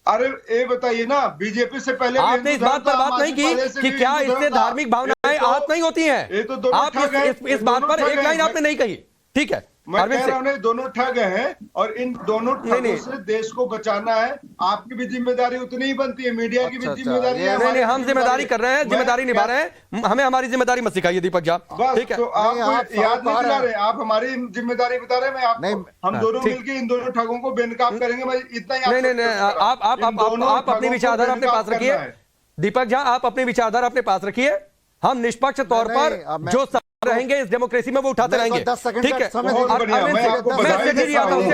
अरे ये बताइए ना, बीजेपी से पहले भी आपने इस हिंदू बात धर्म पर था, बात आम नहीं आदमी पार्टी की से कि भी क्या हिंदू इससे धर्म था। धार्मिक भावनाएं ये तो- आहत नहीं होती हैं? ये तो दोनों आप ठग हैं, इस बात दोनों पर ठग एक हैं। लाइन आपने नहीं कही। ठीक है, मैं अरविंद कह से रहा हूं, दोनों ठग हैं और इन दोनों नहीं, ठगों से देश को बचाना है। आपकी भी जिम्मेदारी उतनी ही बनती है, मीडिया की भी अच्छा, जिम्मेदारी है, नहीं हमारी नहीं, भी हम जिम्मेदारी कर रहे हैं, मैं- जिम्मेदारी निभा रहे हैं। हमें हमारी जिम्मेदारी मत सिखाइए दीपक जी। बस ठीक है, तो आप नहीं, आप याद नहीं साहूकार दिला हैं। रहे, आप हमारी जिम्मेदारी बता रहे हैं। मैं नहीं, आपको हम हाँ, दोनों ठीक। मिलकर इन दोनों ठगों को बेनकाब करेंगे। मैं इतना ही नहीं नहीं आपको नहीं, रिक्वेस्ट कर रहा हूं। आप इन दोनों आप अपनी ठगों को विचारधारा अपने बेनकाब पास रखिए। करना है। दीपक झा, आप अपनी विचारधारा अपने पास रखिए। हम निष्पक्ष तौर नहीं, पर अब मैं- जो सब रहेंगे इस डेमोक्रेसी में वो उठाते मेरे को रहेंगे। 10 सेकंड ठीक का है, समय बहुत दीजिए। बढ़िया, अरविंद मैं जी, आपको मैं बधाई सेठी जी देता आता हूं। हूं।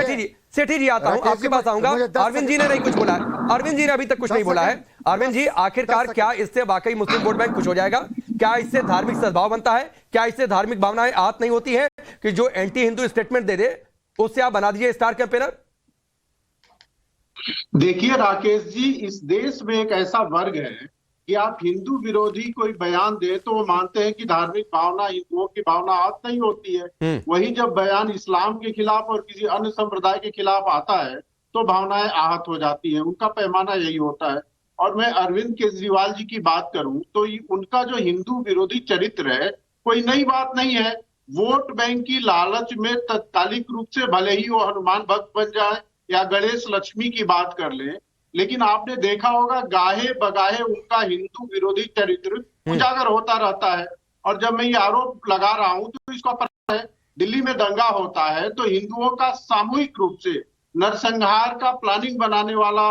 सेठी जी आता हूं, राकेश आपके जी, पास आऊंगा। मुझे 10 अरविंद जी ने नहीं कुछ बोला है, अरविंद जी ने अभी तक कुछ नहीं बोला है। अरविंद जी, आखिरकार क्या इससे वाकई मुस्लिम वोट बैंक खुश हो जाएगा? क्या इससे धार्मिक सद्भाव बनता है? क्या इससे धार्मिक भावनाएं आहत नहीं होती है कि जो एंटी हिंदू स्टेटमेंट दे दे उससे आप बना दीजिए स्टार कैंपेनर? देखिए राकेश जी, इस देश में एक ऐसा वर्ग है कि आप हिंदू विरोधी कोई बयान दे तो वो मानते हैं कि धार्मिक भावना, हिंदुओं की भावना आहत नहीं होती है। वही जब बयान इस्लाम के खिलाफ और किसी अन्य संप्रदाय के खिलाफ आता है तो भावनाएं आहत हो जाती हैं। उनका पैमाना यही होता है। और मैं अरविंद केजरीवाल जी की बात करूं तो उनका जो हिंदू विरोधी चरित्र है कोई नई बात नहीं है। वोट बैंक की लालच में तत्कालिक रूप से भले ही वो हनुमान भक्त बन जाए या गणेश लक्ष्मी की बात कर ले, लेकिन आपने देखा होगा गाहे बगाहे उनका हिंदू विरोधी चरित्र उजागर होता रहता है। और जब मैं ये आरोप लगा रहा हूं तो इसका पता है, दिल्ली में दंगा होता है तो हिंदुओं का सामूहिक रूप से नरसंहार का प्लानिंग बनाने वाला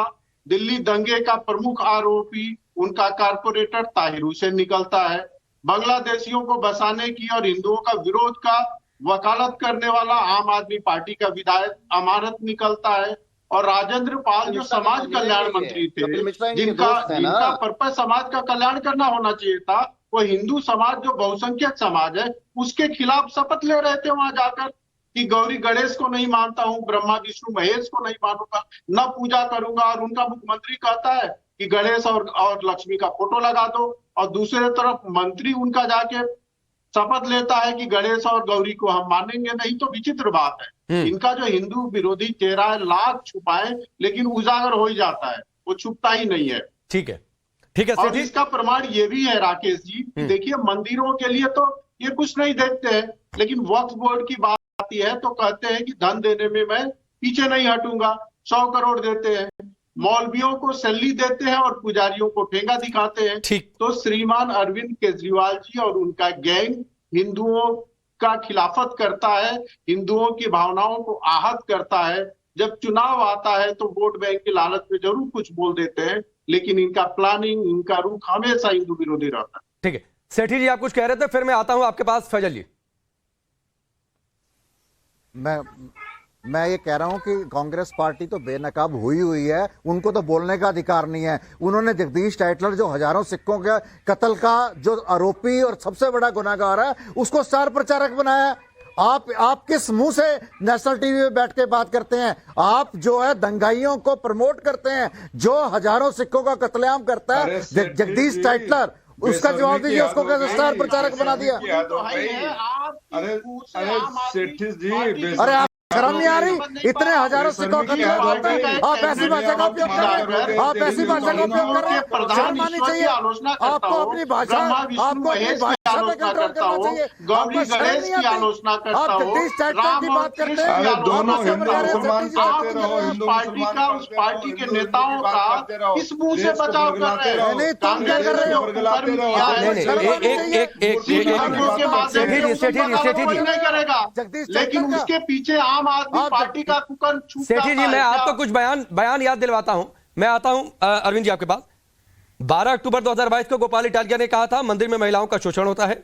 दिल्ली दंगे का प्रमुख आरोपी उनका कारपोरेटर ताहिर हुसैन निकलता है। बांग्लादेशियों को बसाने की और हिंदुओं का विरोध का वकालत करने वाला आम आदमी पार्टी का विधायक अमानत निकलता है। और राजेंद्र पाल जो समाज कल्याण मंत्री थे, जिनका पर्पस समाज का कल्याण करना होना चाहिए था, वो हिंदू समाज जो बहुसंख्यक समाज है उसके खिलाफ शपथ ले रहे थे वहां जाकर कि गौरी गणेश को नहीं मानता हूं, ब्रह्मा विष्णु महेश को नहीं मानूंगा, न पूजा करूंगा। और उनका मुख्यमंत्री कहता है कि गणेश और लक्ष्मी का फोटो लगा दो, और दूसरे तरफ मंत्री उनका जाके शपथ लेता है कि गणेश और गौरी को हम मानेंगे नहीं। तो विचित्र बात है, इनका जो हिंदू विरोधी चेहरा है लाख छुपाए लेकिन उजागर हो ही जाता है, वो छुपता ही नहीं है। ठीक है, ठीक है। और इसका प्रमाण ये भी है राकेश जी, देखिए मंदिरों के लिए तो ये कुछ नहीं देखते हैं, लेकिन वक्फ बोर्ड की बात आती है तो कहते हैं कि धन देने में मैं पीछे नहीं हटूंगा। 100 करोड़ देते हैं, मौलवियों को सैलरी देते हैं और पुजारियों को ठेंगा दिखाते हैं। तो श्रीमान अरविंद केजरीवाल जी और उनका गैंग हिंदुओं का खिलाफत करता है, हिंदुओं की भावनाओं को आहत करता है। जब चुनाव आता है तो वोट बैंक की लालच में जरूर कुछ बोल देते हैं, लेकिन इनका प्लानिंग, इनका रुख हमेशा हिंदू विरोधी रहता है। ठीक है, सेठी जी आप कुछ कह रहे थे, फिर मैं आता हूं आपके पास। फैजल जी, मैं ये कह रहा हूं कि कांग्रेस पार्टी तो बेनकाब हुई है, उनको तो बोलने का अधिकार नहीं है। उन्होंने जगदीश टाइटलर जो हजारों सिखों के कत्ल का जो आरोपी और सबसे बड़ा गुनाहगार है उसको स्टार प्रचारक बनाया। आप किस मुंह से नेशनल टीवी में बैठ के बात करते हैं? आप जो है दंगाइयों को प्रमोट करते हैं, जो हजारों सिखों का कत्लेआम करता है जगदीश टाइटलर, उसका जवाब दीजिए। उसको कैसे स्टार प्रचारक बना दिया? अरे शर्म नहीं आ रही? इतने हजारों सिखों का कत्ल होता है, आप ऐसी भाषा का उपयोग कर रहे हैं, आप ऐसी भाषा का उपयोग कर रहे हैं। शर्म आनी चाहिए आपको, अपनी भाषा, आपको अपनी भाषा में कंट्रोल करना चाहिए। आपको शर्म नहीं आती? आप जगदीश टाइटलर की बात करते हैं, दोनों उस पार्टी के नेताओं का इस मुंह से बचाव कर रहे हैं। नहीं, तुम क्या कर रहे हो? लेकिन उसके पीछे आम आदमी पार्टी का कुकन छूट सेठी जी, मैं आपको कुछ बयान याद दिलवाता हूं। मैं आता हूं अरविंद जी आपके पास। 12 अक्टूबर 2022 को गोपाल इटालिया ने कहा था मंदिर में महिलाओं का शोषण होता है।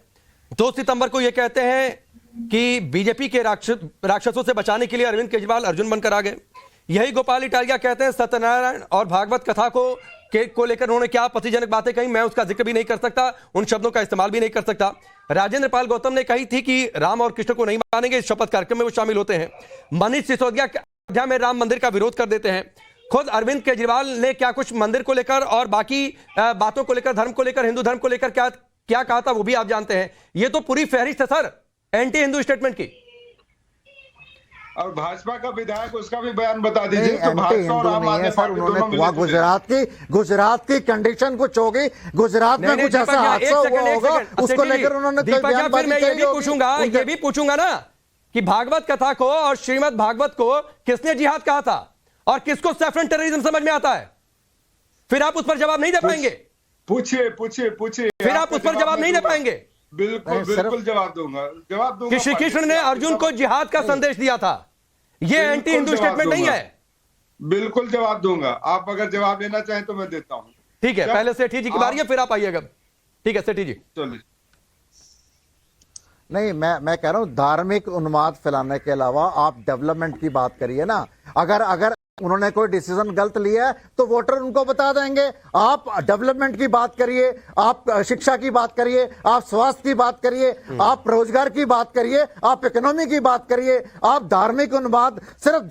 2 सितंबर को यह कहते हैं कि बीजेपी के राक्षसों से बचाने के लिए अरविंद केजरीवाल अर्जुन बनकर आ गए। यही गोपाल इटालिया कहते हैं सत्यनारायण और भागवत कथा को को लेकर उन्होंने क्या आपत्तिजनक बातें कही, मैं उसका जिक्र भी नहीं कर सकता, उन शब्दों का इस्तेमाल भी नहीं कर सकता। राजेंद्र पाल गौतम ने कही थी कि राम और कृष्ण को नहीं मानेंगे, इस शपथ कार्यक्रम में वो शामिल होते हैं। मनीष सिसोदिया अयोध्या में राम मंदिर का विरोध कर देते हैं। खुद अरविंद केजरीवाल ने क्या कुछ मंदिर को लेकर और बाकी बातों को लेकर, धर्म को लेकर, हिंदू धर्म को लेकर क्या कहा था वो भी आप जानते हैं। ये तो पूरी फहरिस्त है सर एंटी हिंदू स्टेटमेंट की। और भाजपा का विधायक, उसका भी बयान बता दीजिए। तो भाजपा और आम आदमी पार्टी दोनों गुजरात की कंडीशन कुछ होगी, गुजरात में कुछ ऐसा हादसा हुआ होगा, उसको लेकर उन्होंने फिर मैं ये भी पूछूंगा ना कि भागवत कथा को और श्रीमद् भागवत को किसने जिहाद कहा था और किसको सैफरन टेररिज्म समझ में आता है? फिर आप उस पर जवाब नहीं दे पाएंगे। पूछिए फिर आप उस पर जवाब नहीं दे पाएंगे। बिल्कुल जवाब दूंगा कि श्री कृष्ण ने अर्जुन को जिहाद का संदेश दिया था, ये एंटी हिंदू स्टेटमेंट नहीं है। बिल्कुल जवाब दूंगा, आप अगर जवाब लेना चाहें तो मैं देता हूं। ठीक है, पहले सेठी जी की बारी है, फिर आप आइएगा। ठीक है सेठी जी। चलिए। नहीं, मैं कह रहा हूं धार्मिक उन्माद फैलाने के अलावा आप डेवलपमेंट की बात करिए ना। अगर उन्होंने कोई डिसीजन गलत लिया है तो वोटर उनको बता देंगे। आप डेवलपमेंट की बात करिए, आप शिक्षा की बात करिए, आप स्वास्थ्य की बात करिए, आप रोजगार की बात करिए, आप इकोनॉमी की बात करिए। आप धार्मिक उन्माद सिर्फ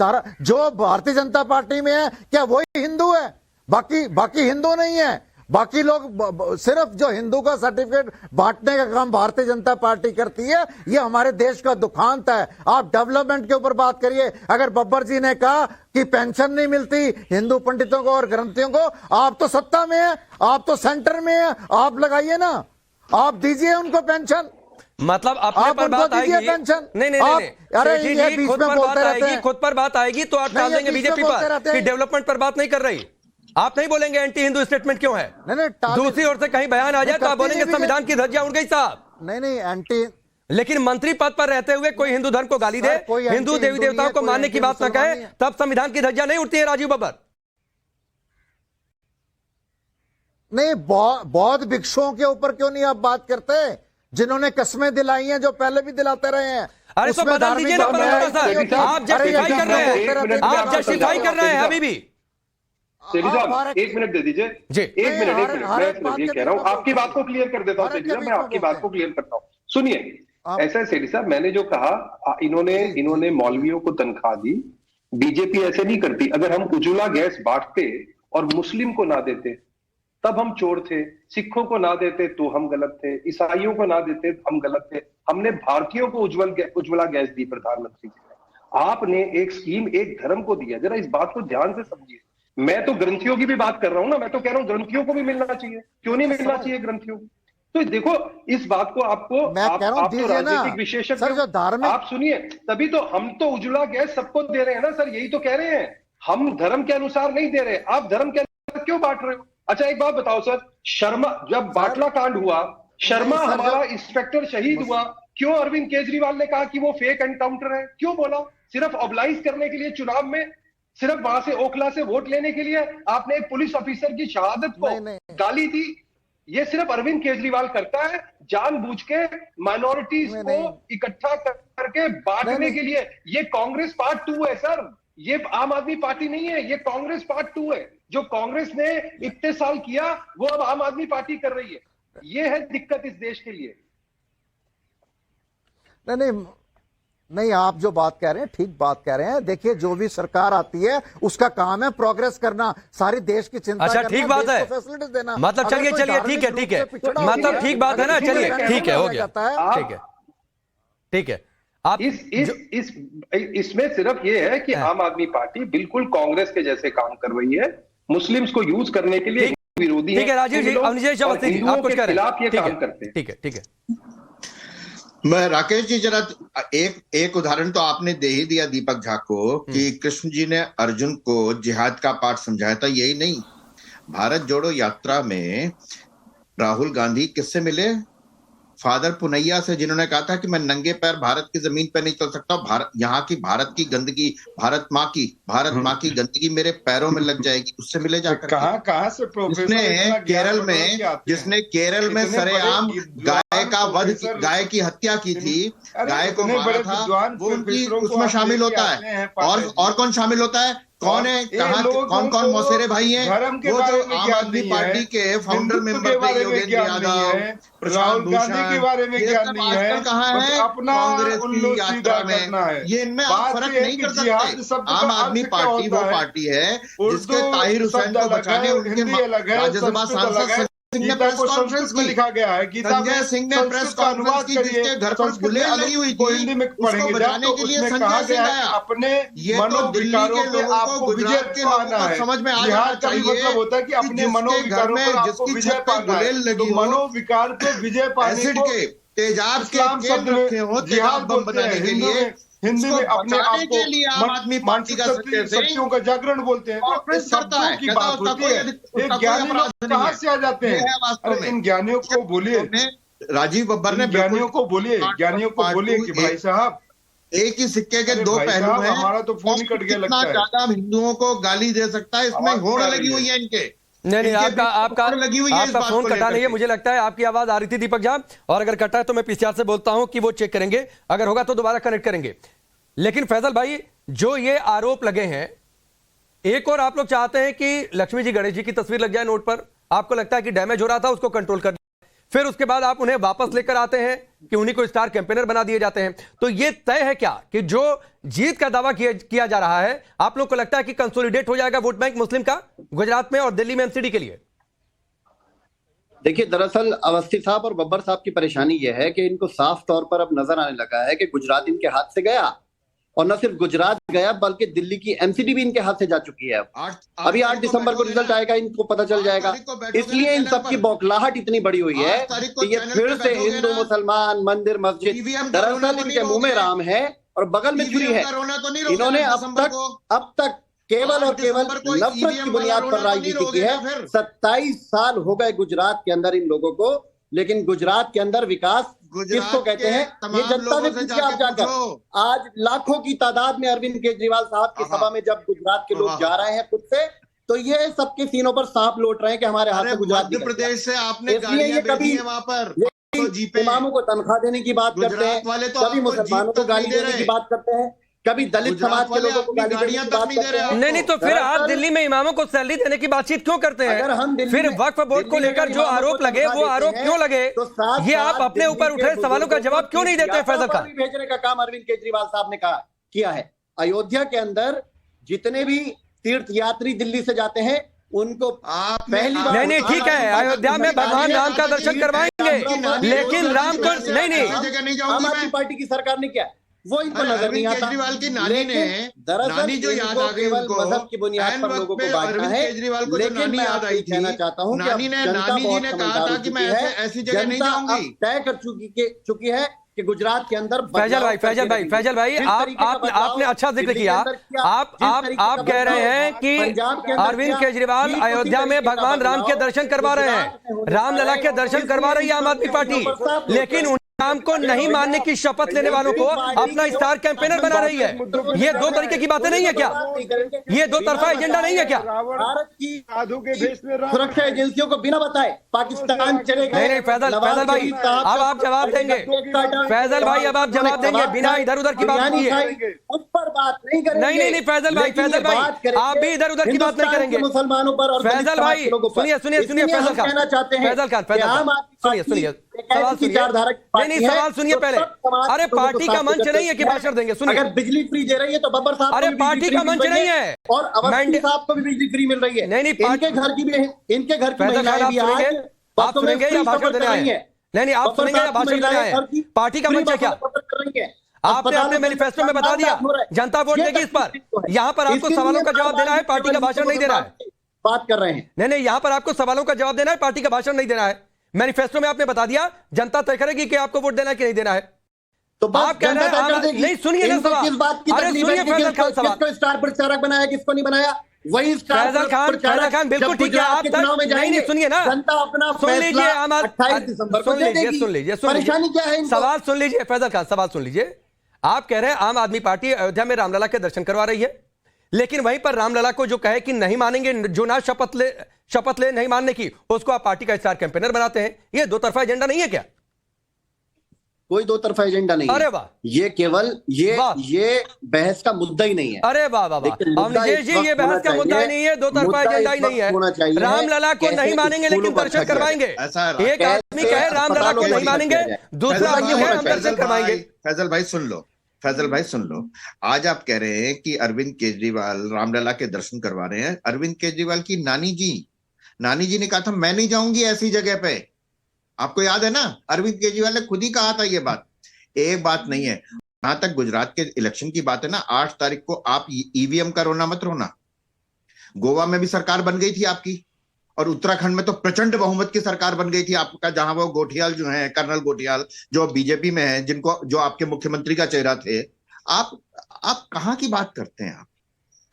जो भारतीय जनता पार्टी में है, क्या वही हिंदू है? बाकी हिंदू नहीं है। बाकी लोग सिर्फ जो हिंदू का सर्टिफिकेट बांटने का काम भारतीय जनता पार्टी करती है, ये हमारे देश का दुखांत है। आप डेवलपमेंट के ऊपर बात करिए। अगर बब्बर जी ने कहा कि पेंशन नहीं मिलती हिंदू पंडितों को और ग्रंथियों को, आप तो सत्ता में है, आप तो सेंटर में है, आप लगाइए ना, आप दीजिए उनको पेंशन। मतलब अपने पर बात आएगी पेंशन। नहीं, अरे ये बीच में बोलते रहते हैं। खुद पर बात आएगी तो आप डाल देंगे बीजेपी पर कि डेवलपमेंट पर बात नहीं कर रही। आप नहीं बोलेंगे एंटी हिंदू स्टेटमेंट क्यों है? नहीं, दूसरी ओर से कहीं बयान आ जाए तो आप बोलेंगे संविधान की धज्जियां उड़ गई साहब। नहीं एंटी, लेकिन मंत्री पद पर रहते हुए कोई हिंदू धर्म को गाली दे, हिंदू देवी देवताओं को मानने की बात ना कहे, तब संविधान की धज्जियां नहीं उड़ती है राजीव बब्बर। नहीं, बौद्ध भिक्षुओं के ऊपर क्यों नहीं आप बात करते, जिन्होंने कस्में दिलाई हैं, जो पहले भी दिलाते रहे हैं? अरे तो बदल दीजिए ना सर, आप जस्टिफाई कर रहे हैं, आप जस्टिफाई कर रहे हैं अभी भी। सेठी साहब 1 मिनट दे दीजिए जी। 1 मिनट मैं ये कह रहा हूं, आपकी बात को क्लियर कर देता हूं सेठी साहब, मैं आपकी बात को क्लियर करता हूं। सुनिए, ऐसा है सेठी साहब, मैंने जो कहा, इन्होंने मौलवियों को तनख्वाह दी, बीजेपी ऐसे नहीं करती। अगर हम उज्ज्वला गैस बांटते और मुस्लिम को ना देते तब हम चोर थे, सिखों को ना देते तो हम गलत थे, ईसाइयों को ना देते हम गलत थे। हमने भारतीयों को उज्ज्वला गैस दी प्रधानमंत्री जी। आपने एक स्कीम एक धर्म को दिया, जरा इस बात को ध्यान से समझिए। मैं तो ग्रंथियों की भी बात कर रहा हूं ना, मैं तो कह रहा हूं ग्रंथियों को भी मिलना चाहिए, क्यों नहीं मिलना चाहिए ग्रंथियों को? तो देखो इस बात को आप तो राजनीतिक विशेषज्ञ आप सुनिए, तभी तो हम तो उज्ज्वला गैस सबको दे रहे हैं ना सर, यही तो कह रहे हैं। हम धर्म के अनुसार नहीं दे रहे, आप धर्म के अनुसार क्यों बांट रहे हो? अच्छा एक बात बताओ सर, शर्मा जब बाटला कांड हुआ, शर्मा हमारा इंस्पेक्टर शहीद हुआ, क्यों अरविंद केजरीवाल ने कहा कि वो फेक एनकाउंटर है? क्यों बोला? सिर्फ ऑबलाइज करने के लिए, चुनाव में सिर्फ वहां से ओखला से वोट लेने के लिए आपने एक पुलिस ऑफिसर की शहादत को गाली दी। ये सिर्फ अरविंद केजरीवाल करता है, जानबूझ के माइनॉरिटीज को इकट्ठा करके बांटने के लिए। ये कांग्रेस पार्ट 2 है सर, ये आम आदमी पार्टी नहीं है, ये कांग्रेस पार्ट 2 है। जो कांग्रेस ने इतने साल किया वो अब आम आदमी पार्टी कर रही है। ये है दिक्कत इस देश के लिए। नहीं, आप जो बात कह रहे हैं ठीक बात कह रहे हैं। देखिए, जो भी सरकार आती है उसका काम है प्रोग्रेस करना, सारी देश की चिंता अच्छा ठीक बात है, फैसिलिटीज देना। मतलब चलिए ठीक है मतलब ठीक बात है ना, चलिए ठीक है, हो गया, ठीक है। आप इसमें सिर्फ ये है कि आम आदमी पार्टी बिल्कुल कांग्रेस के जैसे काम कर रही है, मुस्लिम्स को यूज करने के लिए विरोधी है। ठीक है राजीव जी, अवनीश अवस्थी जी, आप कुछ कह रहे हैं? ये काम करते हैं। ठीक है। मैं राकेश जी, जरा एक उदाहरण तो आपने दे ही दिया दीपक झा को कि कृष्ण जी ने अर्जुन को जिहाद का पाठ समझाया था। यही नहीं, भारत जोड़ो यात्रा में राहुल गांधी किससे मिले? फादर पुनैया से, जिन्होंने कहा था कि मैं नंगे पैर भारत की जमीन पर नहीं चल सकता, भारत की गंदगी, भारत माँ की गंदगी मेरे पैरों में लग जाएगी। उससे मिले जाकर कहां से जिसने केरल में सरेआम गाय की हत्या की थी, गाय को मारा था, वो उसमें शामिल होता है। और कौन शामिल होता है? कौन है, कहाँ कौन कौन मौसेरे भाई हैं? धर्म के वो बारे जो में आम ज्ञान आदमी नहीं पार्टी है, के फाउंडर हिंदुत्व मेंबर के थे बारे में योगेंद्र ज्ञान नहीं यादव, है, प्रशांत राहुल गांधी के बारे में भूषण, ये ज्ञान सब नहीं है, आजकल कहाँ बस है अपना कांग्रेस उल्लू की यात्रा सीधा करना में। है। ये इनमें आप बात फर्क ये है नहीं कि कर जिहाद सकते। शब्द आम का आदमी अर्थ क्या पार्टी वो होता है? पार्टी है जिसके उर्दू ताहिर हुसैन शब्द को अलग बचाने है, उनके हिंदी अलग है, राज्यसभा संस्कृत अलग सांसद है। सिंह ने गीता प्रेस को कॉन्फ्रेंस संस्कृत में की, लिखा गया है, गीता में संजय सिंह ने प्रेस संस्कृत का कॉन्फ्रेंस अनुवाद की, करिए, जिसके घर पर संस्कृत गुलेल में लगी हुई को थी, हिंदी में उसको पढ़ेंगे जब बचाने तो के लिए उसमें संजय कहा सिंह गया है आया। कि अपने ये तो दिल्ली के मनोविकारों पे लोगों आपको को, विजय गुजरात के लोगों पाना को है। समझ में आ जाना जिहाद का भी चाहिए मतलब होता है कि अपने जिसके घर मनोविकारों में पर आपको जिसकी विजय छत पे पाना है। गुलेल लगी तो हो, मनोविकार पे विजय पाने एसिड को के तेजाब के इस्लाम केन शब्द में रखे हो तेजाब जिहाद बम बोलते हैं, बनाने के हिंदू लिए, में हिंदी उसको में अपने आप बचाने को के लिए आम आदमी पार्टी का संजय सिंह शक्तियों का जागरण बोलते हैं। कॉन्फ्रेंस करता है, की कहता बात उसका होती कोई है, उसका एक कोई ज्ञानी अपराध लोग नहीं कहाँ है। से आ जाते ये हैं? है वास्तव अरे में। इन ज्ञानियों को बोलिए, राजीव बब्बर ने ज्ञानियों को बोलिए, ज्ञानियों को बोलिए कि भाई साहब एक ही सिक्के के अरे दो भाई पहलू साहब, हैं। हमारा तो फोन ही कट गया कितना लगता है। ज्यादा हिंदुओं को गाली दे सकता है, इसमें आवाज होड़ क्या लगी रही हुई है इनके। नहीं इनके आपका होड़ लगी हुई है इस आपका बात फोन को कटा लेकर नहीं है, के। मुझे लगता है आपकी आवाज आ रही थी दीपक झा, और अगर कटा है तो मैं पीसीआर से बोलता हूं कि वो चेक करेंगे, अगर होगा तो दोबारा कनेक्ट करेंगे। लेकिन फैजल भाई, जो ये आरोप लगे हैं, एक और आप लोग चाहते हैं कि लक्ष्मी जी गणेश जी की तस्वीर लग जाए नोट पर, आपको लगता है कि डैमेज हो रहा था उसको कंट्रोल कर, फिर उसके बाद आप उन्हें वापस लेकर आते हैं कि उन्हीं को स्टार कैंपेनर बना दिए जाते हैं। तो ये तय है क्या कि जो जीत का दावा किया जा रहा है, आप लोग को लगता है कि कंसोलिडेट हो जाएगा वोट बैंक मुस्लिम का गुजरात में और दिल्ली में एमसीडी के लिए? देखिए, दरअसल अवस्थी साहब और बब्बर साहब की परेशानी यह है कि इनको साफ तौर पर अब नजर आने लगा है कि गुजरात इनके हाथ से गया, और न सिर्फ गुजरात गया बल्कि दिल्ली की एमसीडी भी इनके हाथ से जा चुकी है। अभी 8 दिसंबर को रिजल्ट आएगा, इनको पता चल जाएगा। इसलिए इन सबकी बौखलाहट इतनी बड़ी हुई है कि ये फिर से हिंदू मुसलमान मंदिर मस्जिद, दरअसल इनके मुंह में राम है और बगल में छुरी है। इन्होंने अब तक केवल और केवल नफरत की बुनियाद पर राजनीति की है। 27 साल हो गए गुजरात के अंदर इन लोगों को, लेकिन गुजरात के अंदर विकास किसको कहते हैं ये जनता ने पूछा आप जाकर। आज लाखों की तादाद में अरविंद केजरीवाल साहब की सभा में जब गुजरात के लोग जा रहे हैं खुद से, तो ये सबके सीनों पर सांप लौट रहे हैं कि हमारे हाथ से गुजरात मध्य प्रदेश से आपने इसलिए ये कभी वहां पर इमामों को तनख्वाह देने की बात करते हैं, कभी मुसलमानों को गाली देने की बात करते हैं, कभी दलित समाज के लोगों को गाली देने की बात करते हैं। नहीं तो फिर आप दिल्ली में इमामों को सैलरी देने की बातचीत क्यों करते हैं? फिर वक्फ बोर्ड को लेकर जो आरोप लगे वो आरोप क्यों लगे? ये आप अपने ऊपर उठे सवालों का जवाब क्यों नहीं देते? फैजल खान, भेजने का काम अरविंद केजरीवाल साहब ने किया है। अयोध्या के अंदर जितने भी तीर्थ यात्री दिल्ली से जाते हैं उनको पहली बार नहीं ठीक है, अयोध्या में भगवान राम का दर्शन करवाएंगे, लेकिन राम को नहीं आम आदमी पार्टी की सरकार ने क्या वो इनको नजर नहीं आता। केजरीवाल की नानी ने दरअसल जो याद आ गई केवल मजहब की बुनियाद पर लोगों को बांटना है। केजरीवाल को लेकिन नानी मैं याद आई कहना चाहता हूँ नानी जी ने कहा था कि मैं ऐसी जगह नहीं जाऊंगी। तय कर चुकी है कि गुजरात के अंदर फैजल भाई आपने अच्छा जिक्र किया। आप कह रहे हैं कि अरविंद केजरीवाल अयोध्या में भगवान राम के दर्शन करवा रहे हैं, रामलला के दर्शन करवा रही है आम आदमी पार्टी, लेकिन राम को नहीं मानने की शपथ लेने वालों को अपना स्टार कैंपेनर बना रही है। ये दो तरीके की बातें नहीं है क्या? ये दो तरफा एजेंडा नहीं है क्या? भारत की सुरक्षा एजेंसियों को बिना बताए पाकिस्तान चलेगा। नहीं फैजल भाई अब आप जवाब देंगे। फैजल भाई अब आप जवाब देंगे बिना इधर उधर की बात किए। उस पर बात नहीं करेंगे। नहीं फैजल भाई आप भी इधर उधर की बात नहीं करेंगे। मुसलमानों पर फैजल भाई सुनिए फैजल खान सुनिए सवाल सुनिए पहले। अरे पार्टी का मंच नहीं है कि भाषण देंगे? सुनिए, अगर बिजली फ्री दे रही है तो बब्बर साहब अरे पार्टी का मंच नहीं है और अवस्थी साहब को भी बिजली फ्री मिल रही है। नहीं इनके घर की महिलाएं भी आप सुनेंगे या भाषण देने आए हैं? नहीं आप सुनेंगे या भाषण देने आए हैं? पार्टी का मंच है क्या? आपने अपने मैनिफेस्टो में बता दिया जनता वोट देगी इस पर। यहाँ पर आपको सवालों का जवाब देना है, पार्टी का भाषण नहीं देना है। बात कर रहे हैं नहीं यहाँ पर आपको सवालों का जवाब देना है, पार्टी का भाषण नहीं देना है। मैनिफेस्टो में आपने बता दिया, जनता तय करेगी कि आपको वोट देना है कि नहीं देना है। तो आप कह रहे हैं नहीं सुनिए ना सवाल। किस बात की अरे सुनिए फैजल खान सवाल। किसको स्टार प्रचारक बनाया किसको नहीं बनाया? वही फैजल खान बिल्कुल ठीक है। आप नहीं सुनिए ना, जनता अपना सुन लीजिए 28 दिसंबर को दे देगी। सुन लीजिए परेशानी क्या है? सवाल सुन लीजिए फैजल खान, सवाल सुन लीजिए। आप कह रहे हैं आम आदमी पार्टी अयोध्या में रामलला के दर्शन करवा रही है, लेकिन वहीं पर रामलला को जो कहे कि नहीं मानेंगे, जो ना शपथ ले नहीं मानने की, उसको आप पार्टी का स्टार कैंपेनर बनाते हैं। ये दो तरफा एजेंडा नहीं है क्या? कोई दो तरफा एजेंडा नहीं अरे है। वाह, ये केवल वाह। ये बहस का मुद्दा ही नहीं है। अरे वाह वाह वाह, लेकिन मुद्दा अवनीश इस जी वक्त ये बहस होना का मुद्दा ही चाहिए, नहीं है, दो तरफा मुद्दा एजेंडा इस ही नहीं वक्त होना है। चाहिए रामलला को कैसे नहीं मानेंगे लेकिन स्कूलों पर दर्शन रखा करवाएंगे। ऐसा एक आदमी कहे रामलला को नहीं मानेंगे, दूसरा आदमी कहे हम दर्शन करवाएंगे। फैजल भाई सुन लो, फैजल भाई सुन लो। आज आप कह रहे हैं कि अरविंद केजरीवाल रामलला के दर्शन करवा रहे हैं। अरविंद केजरीवाल की नानी जी ने कहा था मैं नहीं जाऊंगी ऐसी जगह पे। आपको याद है ना, अरविंद केजरीवाल ने खुद ही कहा था ये बात। एक बात नहीं है, जहां तक गुजरात के इलेक्शन की बात है ना, 8 तारीख को आप ईवीएम का रोना मत रोना। गोवा में भी सरकार बन गई थी आपकी, और उत्तराखंड में तो प्रचंड बहुमत की सरकार बन गई थी आपका, जहां वो गोठियाल जो है, कर्नल गोठियाल जो बीजेपी में है, जिनको जो आपके मुख्यमंत्री का चेहरा थे। आप कहां की बात करते हैं? आप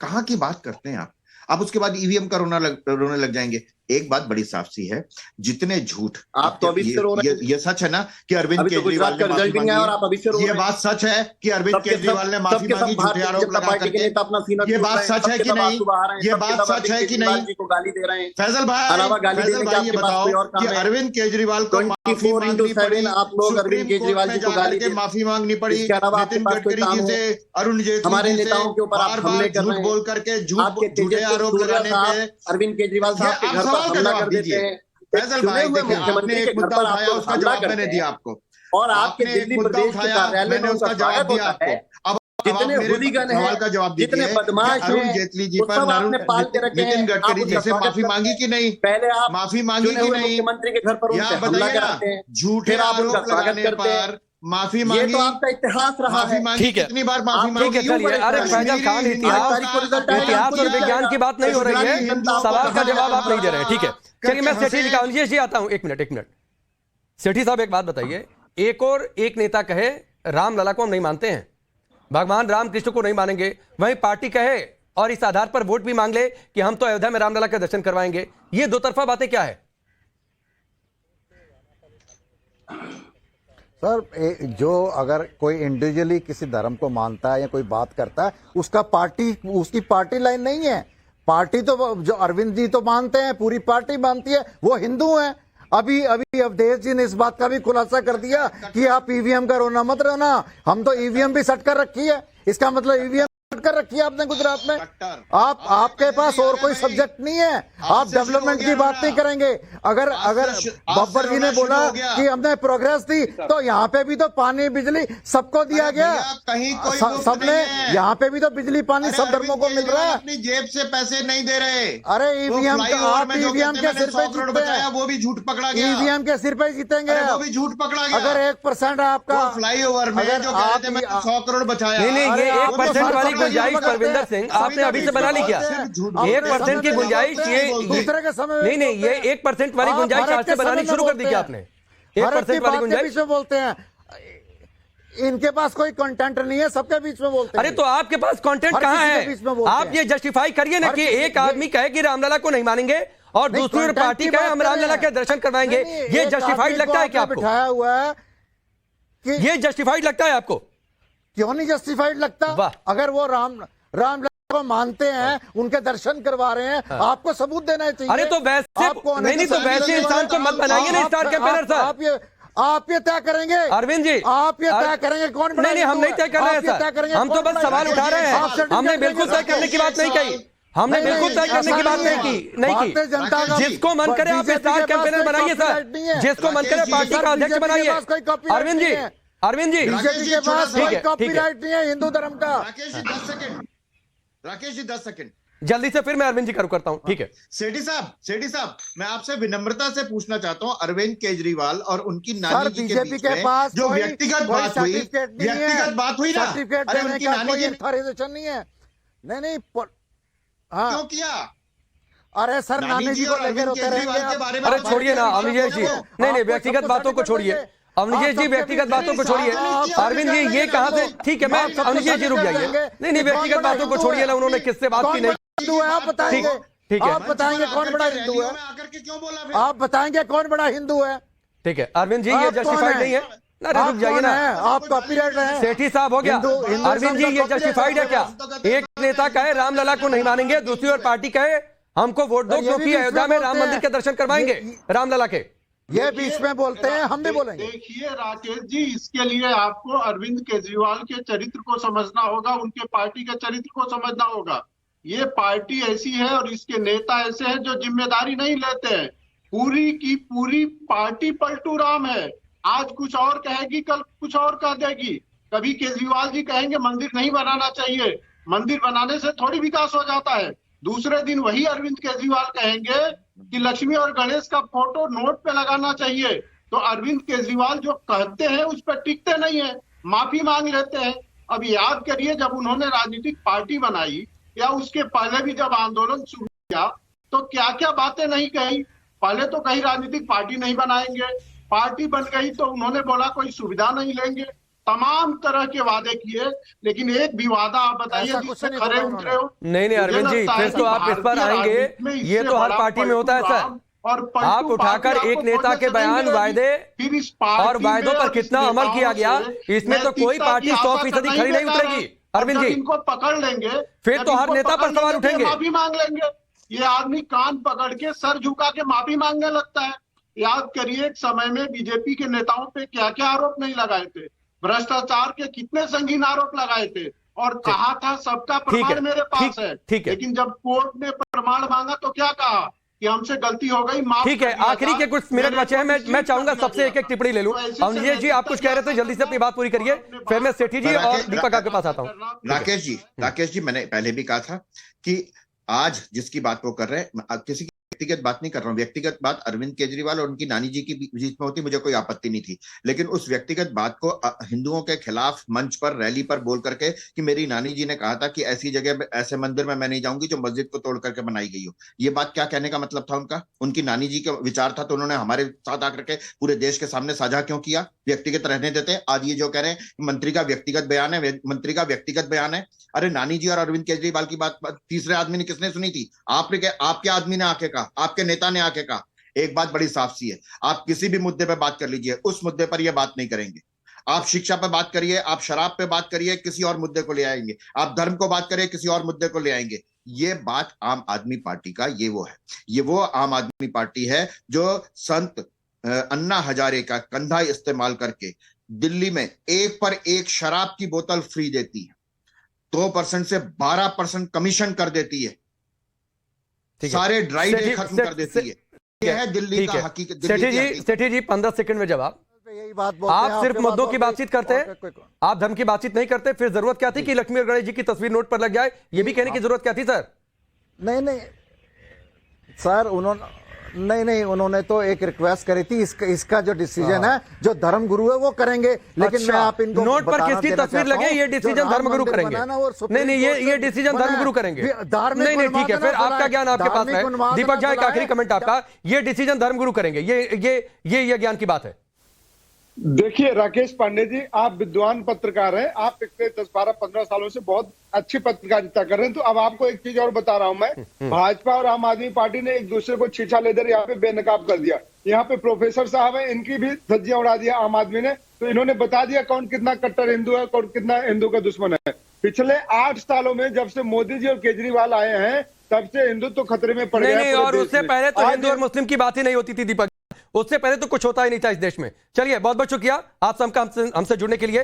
कहां की बात करते हैं? आप उसके बाद ईवीएम का रोने लग जाएंगे। एक बात बड़ी साफ सी है, जितने झूठ आप तो अभी से रो रहे हैं। ये सच है ना कि अरविंद केजरीवाल ने माफी मांगी और आप अभी से रो रहे ये हैं। बात सच है कि अरविंद केजरीवाल ने माफी मांगी झूठे आरोप लगा करके। ये बात सच है कि नहीं? ये बात सच है कि नहीं? को गाली दे रहे हैं। फैजल भाई ये बताओ कि अरविंद केजरीवाल को माफी मांगनी पड़ी, आप लोग अरविंद केजरीवाल जी को गाली दे, माफी मांगनी पड़ी, इसके अलावा आपके नितिन पास कोई गडकरी काम जी हो? से, अरुण जेटली हमारे जी नेताओं से के ऊपर आप बार-बार हमले कर झूठ रहे हैं। बोल करके आपके झूठे आरोप लगाने पे अरविंद केजरीवाल साहब के घर पर सवाल का हमला जवाब कर देते दीजिए। हैं। फैजल भाई देखिए, आपने एक मुद्दा उठाया, उसका जवाब मैंने दिया आपको, और आपके आपने एक दिल्ली मुद्दा प्रदेश के उठाया, कार्यालय में मैंने उसका जवाब दिया आपको। अब जितने मेरे हुलीगन सवाल हैं, का जवाब जितने दीजिए, बदमाश अरुण हैं, जेटली जी वो पर सब आपने पाल के रखे नितिन हैं। गडकरी आप जी उनका से स्वागत माफी करते मांगी हैं। कि नहीं? पहले आप माफी मांगी चुने कि हुए नहीं? मुख्यमंत्री के घर पर या उनसे हमला बताइए ना, कराते हैं, झूठे फिर आप उनका आरोप स्वागत लगाने करते हैं। पर माफी ये मांगी, तो आपका इतिहास रहा माफी है। मांगी, ठीक है। कितनी बार माफी ठीक मांगी? है, चलिए। अरे फैजल खान, इतिहास और विज्ञान की बात नहीं हो रही है, सवाल का जवाब आप नहीं दे रहे हैं। ठीक है, चलिए मैं सेठी जी का अवनीश जी आता हूं। एक मिनट सेठी साहब, एक बात बताइए, एक नेता कहे रामलला को हम नहीं मानते हैं, भगवान रामकृष्ण को नहीं मानेंगे, वहीं पार्टी कहे और इस आधार पर वोट भी मांग ले कि हम तो अयोध्या में रामलला के दर्शन करवाएंगे। ये दो तरफा बातें क्या है? सर, जो अगर कोई इंडिविजुअली किसी धर्म को मानता है या कोई बात करता है, उसकी पार्टी लाइन नहीं है। पार्टी तो जो अरविंद जी तो मानते हैं, पूरी पार्टी मानती है, वो हिंदू हैं। अभी अवधेश जी ने इस बात का भी खुलासा कर दिया कि आप ईवीएम का रोना मत रोना, हम तो ईवीएम भी सट कर रखी है। इसका मतलब ईवीएम कर रखी है आपने गुजरात में। आपके पास और कोई सब्जेक्ट नहीं है, आप डेवलपमेंट की बात नहीं करेंगे। अगर बब्बर जी ने बोला कि हमने प्रोग्रेस दी, तो यहाँ पे भी तो पानी बिजली सबको दिया गया, सबने यहाँ पे भी तो बिजली पानी सब धर्मों को मिल रहा है। अपनी जेब से पैसे नहीं दे रहे। अरे ईवीएम आप ईवीएम के सिर पे जीतते हैं, वो भी झूठ पकड़ा गया। ईवीएम के सिर पे जीतेंगे, वो भी झूठ पकड़ा गया। अगर 1% आपका फ्लाईओवर में जो कह रहे थे मैंने 100 करोड़ बचाया, नहीं, ये 1% वाली गुंजाइश परविंदर सिंह आपने अभी से बना ली क्या? 1% की गुंजाइश दूसरे के समय नहीं, ये 1% वाली गुंजाइश आज से बनानी शुरू कर दी क्या आपने? 1% वाली गुंजाइश बोलते हैं, इनके पास कोई कंटेंट नहीं है, सबके बीच में बोलते हैं। अरे तो आपके पास कंटेंट कहां है? आप ये जस्टिफाई करिए ना कि एक आदमी कहे कि रामलला को नहीं मानेंगे और दूसरी पार्टी कहे हम रामलला के दर्शन करवाएंगे। ये जस्टिफाइड लगता है क्या आपको? बिठाया हुआ है कि ये जस्टिफाइड लगता है आपको? क्यों नहीं जस्टिफाइड लगता? अगर वो रामलला को मानते हैं, उनके दर्शन करवा रहे हैं, आपको सबूत देना चाहिए। अरे तो वैसे नहीं, तो वैसे इंसान को मत बनाइए ना स्टार कैंपेनर साहब। आप ये तय करेंगे अरविंद जी, आप ये तय करेंगे कौन बड़ा? नहीं, हम नहीं तय कर रहे हैं सर, हम तो बस सवाल उठा रहे हैं। हमने बिल्कुल तय करने की बात नहीं कही, हमने बिल्कुल तय करने की बात नहीं की। जिसको मन करे आप स्टार कैंपेनर बनाइए सर, जिसको मन करे पार्टी का अध्यक्ष बनाइए। अरविंद जी, बीजेपी के पास कोई कॉपीराइट नहीं है हिंदू धर्म का। राकेश जी 10 सेकंड जल्दी से, फिर मैं अरविंद जी का रुख करता हूं। ठीक है सेठी साहब, मैं आपसे विनम्रता से पूछना चाहता हूं, अरविंद केजरीवाल और उनकी नानी जी के बीच में जो व्यक्तिगत बात हुई ना, अरे उनकी नानी जी नहीं है। नहीं, क्यों किया? अरे सर, नानी जी को लेकर होते रहेंगे। अरे छोड़िए ना अवनीश जी, नहीं, व्यक्तिगत बातों को छोड़िए। अवनीश जी, व्यक्तिगत बातों को छोड़िए। अरविंद जी, ये कहां से? ठीक है, मैं अवनीश जी रुक जाइए। नहीं, व्यक्तिगत बातों को छोड़िए ना, उन्होंने किससे बात की नहीं। हिंदू है, आप बताएंगे? ठीक है, आप बताएंगे कौन बड़ा हिंदू है? आप बताएंगे कौन बड़ा हिंदू है? ठीक है अरविंद जी, ये जस्टिफाइड नहीं है ना, रुक जाइए ना। आप कॉपीराइट हैं। सेठी साहब हो गया। अरविंद जी, ये जस्टिफाइड है क्या? एक नेता कहे रामलला को नहीं मानेंगे, दूसरी ओर पार्टी कहे हमको वोट दो क्योंकि अयोध्या में राम मंदिर के दर्शन करवाएंगे रामलला के। ये बीच में बोलते हैं, हम भी बोलेंगे। देखिए राकेश जी, इसके लिए आपको अरविंद केजरीवाल के चरित्र को समझना होगा, उनके पार्टी के चरित्र को समझना होगा। ये पार्टी ऐसी है और इसके नेता ऐसे हैं जो जिम्मेदारी नहीं लेते हैं। पूरी की पूरी पार्टी पलटू राम है। आज कुछ और कहेगी, कल कुछ और कह देगी। कभी केजरीवाल जी कहेंगे मंदिर नहीं बनाना चाहिए, मंदिर बनाने से थोड़ी विकास हो जाता है। दूसरे दिन वही अरविंद केजरीवाल कहेंगे कि लक्ष्मी और गणेश का फोटो नोट पे लगाना चाहिए। तो अरविंद केजरीवाल जो कहते हैं उस पर टिकते नहीं है, माफी मांग लेते हैं। अब याद करिए, जब उन्होंने राजनीतिक पार्टी बनाई या उसके पहले भी जब आंदोलन शुरू किया तो क्या क्या बातें नहीं कही। पहले तो कहीं राजनीतिक पार्टी नहीं बनाएंगे, पार्टी बन गई तो उन्होंने बोला कोई सुविधा नहीं लेंगे, तमाम तरह के वादे किए, लेकिन एक भी वादा आप बताइए जिससे खरे उतरे हो। नहीं अरविंद जी, फिर तो आप इस पर आएंगे। ये तो हर पार्टी में होता है सर। और आप उठाकर एक नेता के बयान, वायदे और वायदों पर कितना अमल किया गया, इसमें तो कोई पार्टी 100% खड़ी नहीं उतरेगी अरविंद जी। इनको पकड़ लेंगे फिर तो हर नेता पर सवाल उठेंगे, माफी मांग लेंगे। ये आदमी कान पकड़ के सर झुका के माफी मांगने लगता है। याद करिए, एक समय में बीजेपी के नेताओं पे क्या क्या आरोप नहीं लगाए थे, भ्रष्टाचार के कितने संगीन आरोप लगाए थे और कहा था सबका प्रमाण मेरे पास है। लेकिन जब कोर्ट ने प्रमाण मांगा तो क्या कहा कि हमसे गलती हो गई, माफ। ठीक है, आखिरी के कुछ मिनट बचे हैं, मैं चाहूंगा सबसे एक एक टिप्पणी ले लूं। अवनीश जी, आप कुछ कह रहे थे, जल्दी से अपनी बात पूरी करिए, फिर मैं सेठी जी और दीपक आपके पास आता हूं। राकेश जी, मैंने पहले भी कहा था कि आज जिसकी बात वो कर रहे हैं, किसी व्यक्तिगत बात नहीं कर रहा हूं। व्यक्तिगत बात अरविंद केजरीवाल और उनकी नानी जी की बीच में होती, मुझे कोई आपत्ति नहीं थी। लेकिन उस व्यक्तिगत बात को हिंदुओं के खिलाफ मंच पर, रैली पर बोल करके कि मेरी नानी जी ने कहा था कि ऐसी जगह, ऐसे मंदिर में मैं नहीं जाऊंगी जो मस्जिद को तोड़ करके बनाई गई हो, ये बात क्या कहने का मतलब था उनका? उनकी नानी जी का विचार था तो उन्होंने हमारे साथ आकर के पूरे देश के सामने साझा क्यों किया? व्यक्तिगत रहने देते। आज ये जो कह रहे हैं मंत्री का व्यक्तिगत बयान है, मंत्री का व्यक्तिगत बयान है। अरे नानी जी और अरविंद केजरीवाल की बात तीसरे आदमी ने किसने सुनी थी? आपके आदमी ने आके कहा, आपके नेता ने आके कहा। एक बात बड़ी साफ सी है, आप किसी भी मुद्दे पे बात कर लीजिए, उस मुद्दे पर यह बात नहीं करेंगे। आप शिक्षा पे बात करिए, आप शराब पे बात करिए, किसी और मुद्दे को ले आएंगे। आप धर्म को बात करिए, किसी और मुद्दे को ले आएंगे। ये बात आम आदमी पार्टी का ये वो आम आदमी पार्टी है जो संत अन्ना हजारे का कंधा इस्तेमाल करके दिल्ली में 1 पर 1 शराब की बोतल फ्री देती है, 2% से 12% कमीशन कर देती है, सारे ड्राई डे खत्म कर देती है। यह है दिल्ली का हकीकत। सेठी जी 15 सेकंड में जवाब। यही बात आप सिर्फ मुद्दों की बातचीत करते हैं, आप धर्म की बातचीत नहीं करते। फिर जरूरत क्या थी कि लक्ष्मी और गणेश जी की तस्वीर नोट पर लग जाए? ये भी कहने की जरूरत क्या थी सर? नहीं सर, उन्होंने तो एक रिक्वेस्ट करी थी, इसका जो डिसीजन है, जो धर्म गुरु है वो करेंगे। लेकिन मैं आप इनको नोट पर किसकी तस्वीर लगे, ये डिसीजन धर्म गुरु करेंगे? नहीं, ये डिसीजन धर्म गुरु करेंगे। नहीं, ठीक है, फिर आपका ज्ञान आपके पास है। दीपक जी, एक आखिरी कमेंट आपका। ये डिसीजन धर्म गुरु करेंगे, ये ज्ञान की बात है। देखिए राकेश पांडे जी, आप विद्वान पत्रकार हैं, आप पिछले 10, 12, 15 सालों से बहुत अच्छी पत्रकारिता कर रहे हैं। तो अब आपको एक चीज और बता रहा हूं मैं। भाजपा और आम आदमी पार्टी ने एक दूसरे को छीछा लेकर यहाँ पे बेनकाब कर दिया। यहाँ पे प्रोफेसर साहब है, इनकी भी धज्जियां उड़ा दिया आम आदमी ने। तो इन्होंने बता दिया कौन कितना कट्टर हिंदू है, कौन कितना हिंदू का दुश्मन है। पिछले 8 सालों में जब से मोदी जी और केजरीवाल आए हैं, तब से हिंदुत्व तो खतरे में पड़ गया है। और उससे पहले तो हिंदू और मुस्लिम की बात ही नहीं होती थी दीपक, उससे पहले तो कुछ होता ही नहीं था इस देश में। चलिए, बहुत बहुत शुक्रिया आप सबका हमसे जुड़ने के लिए।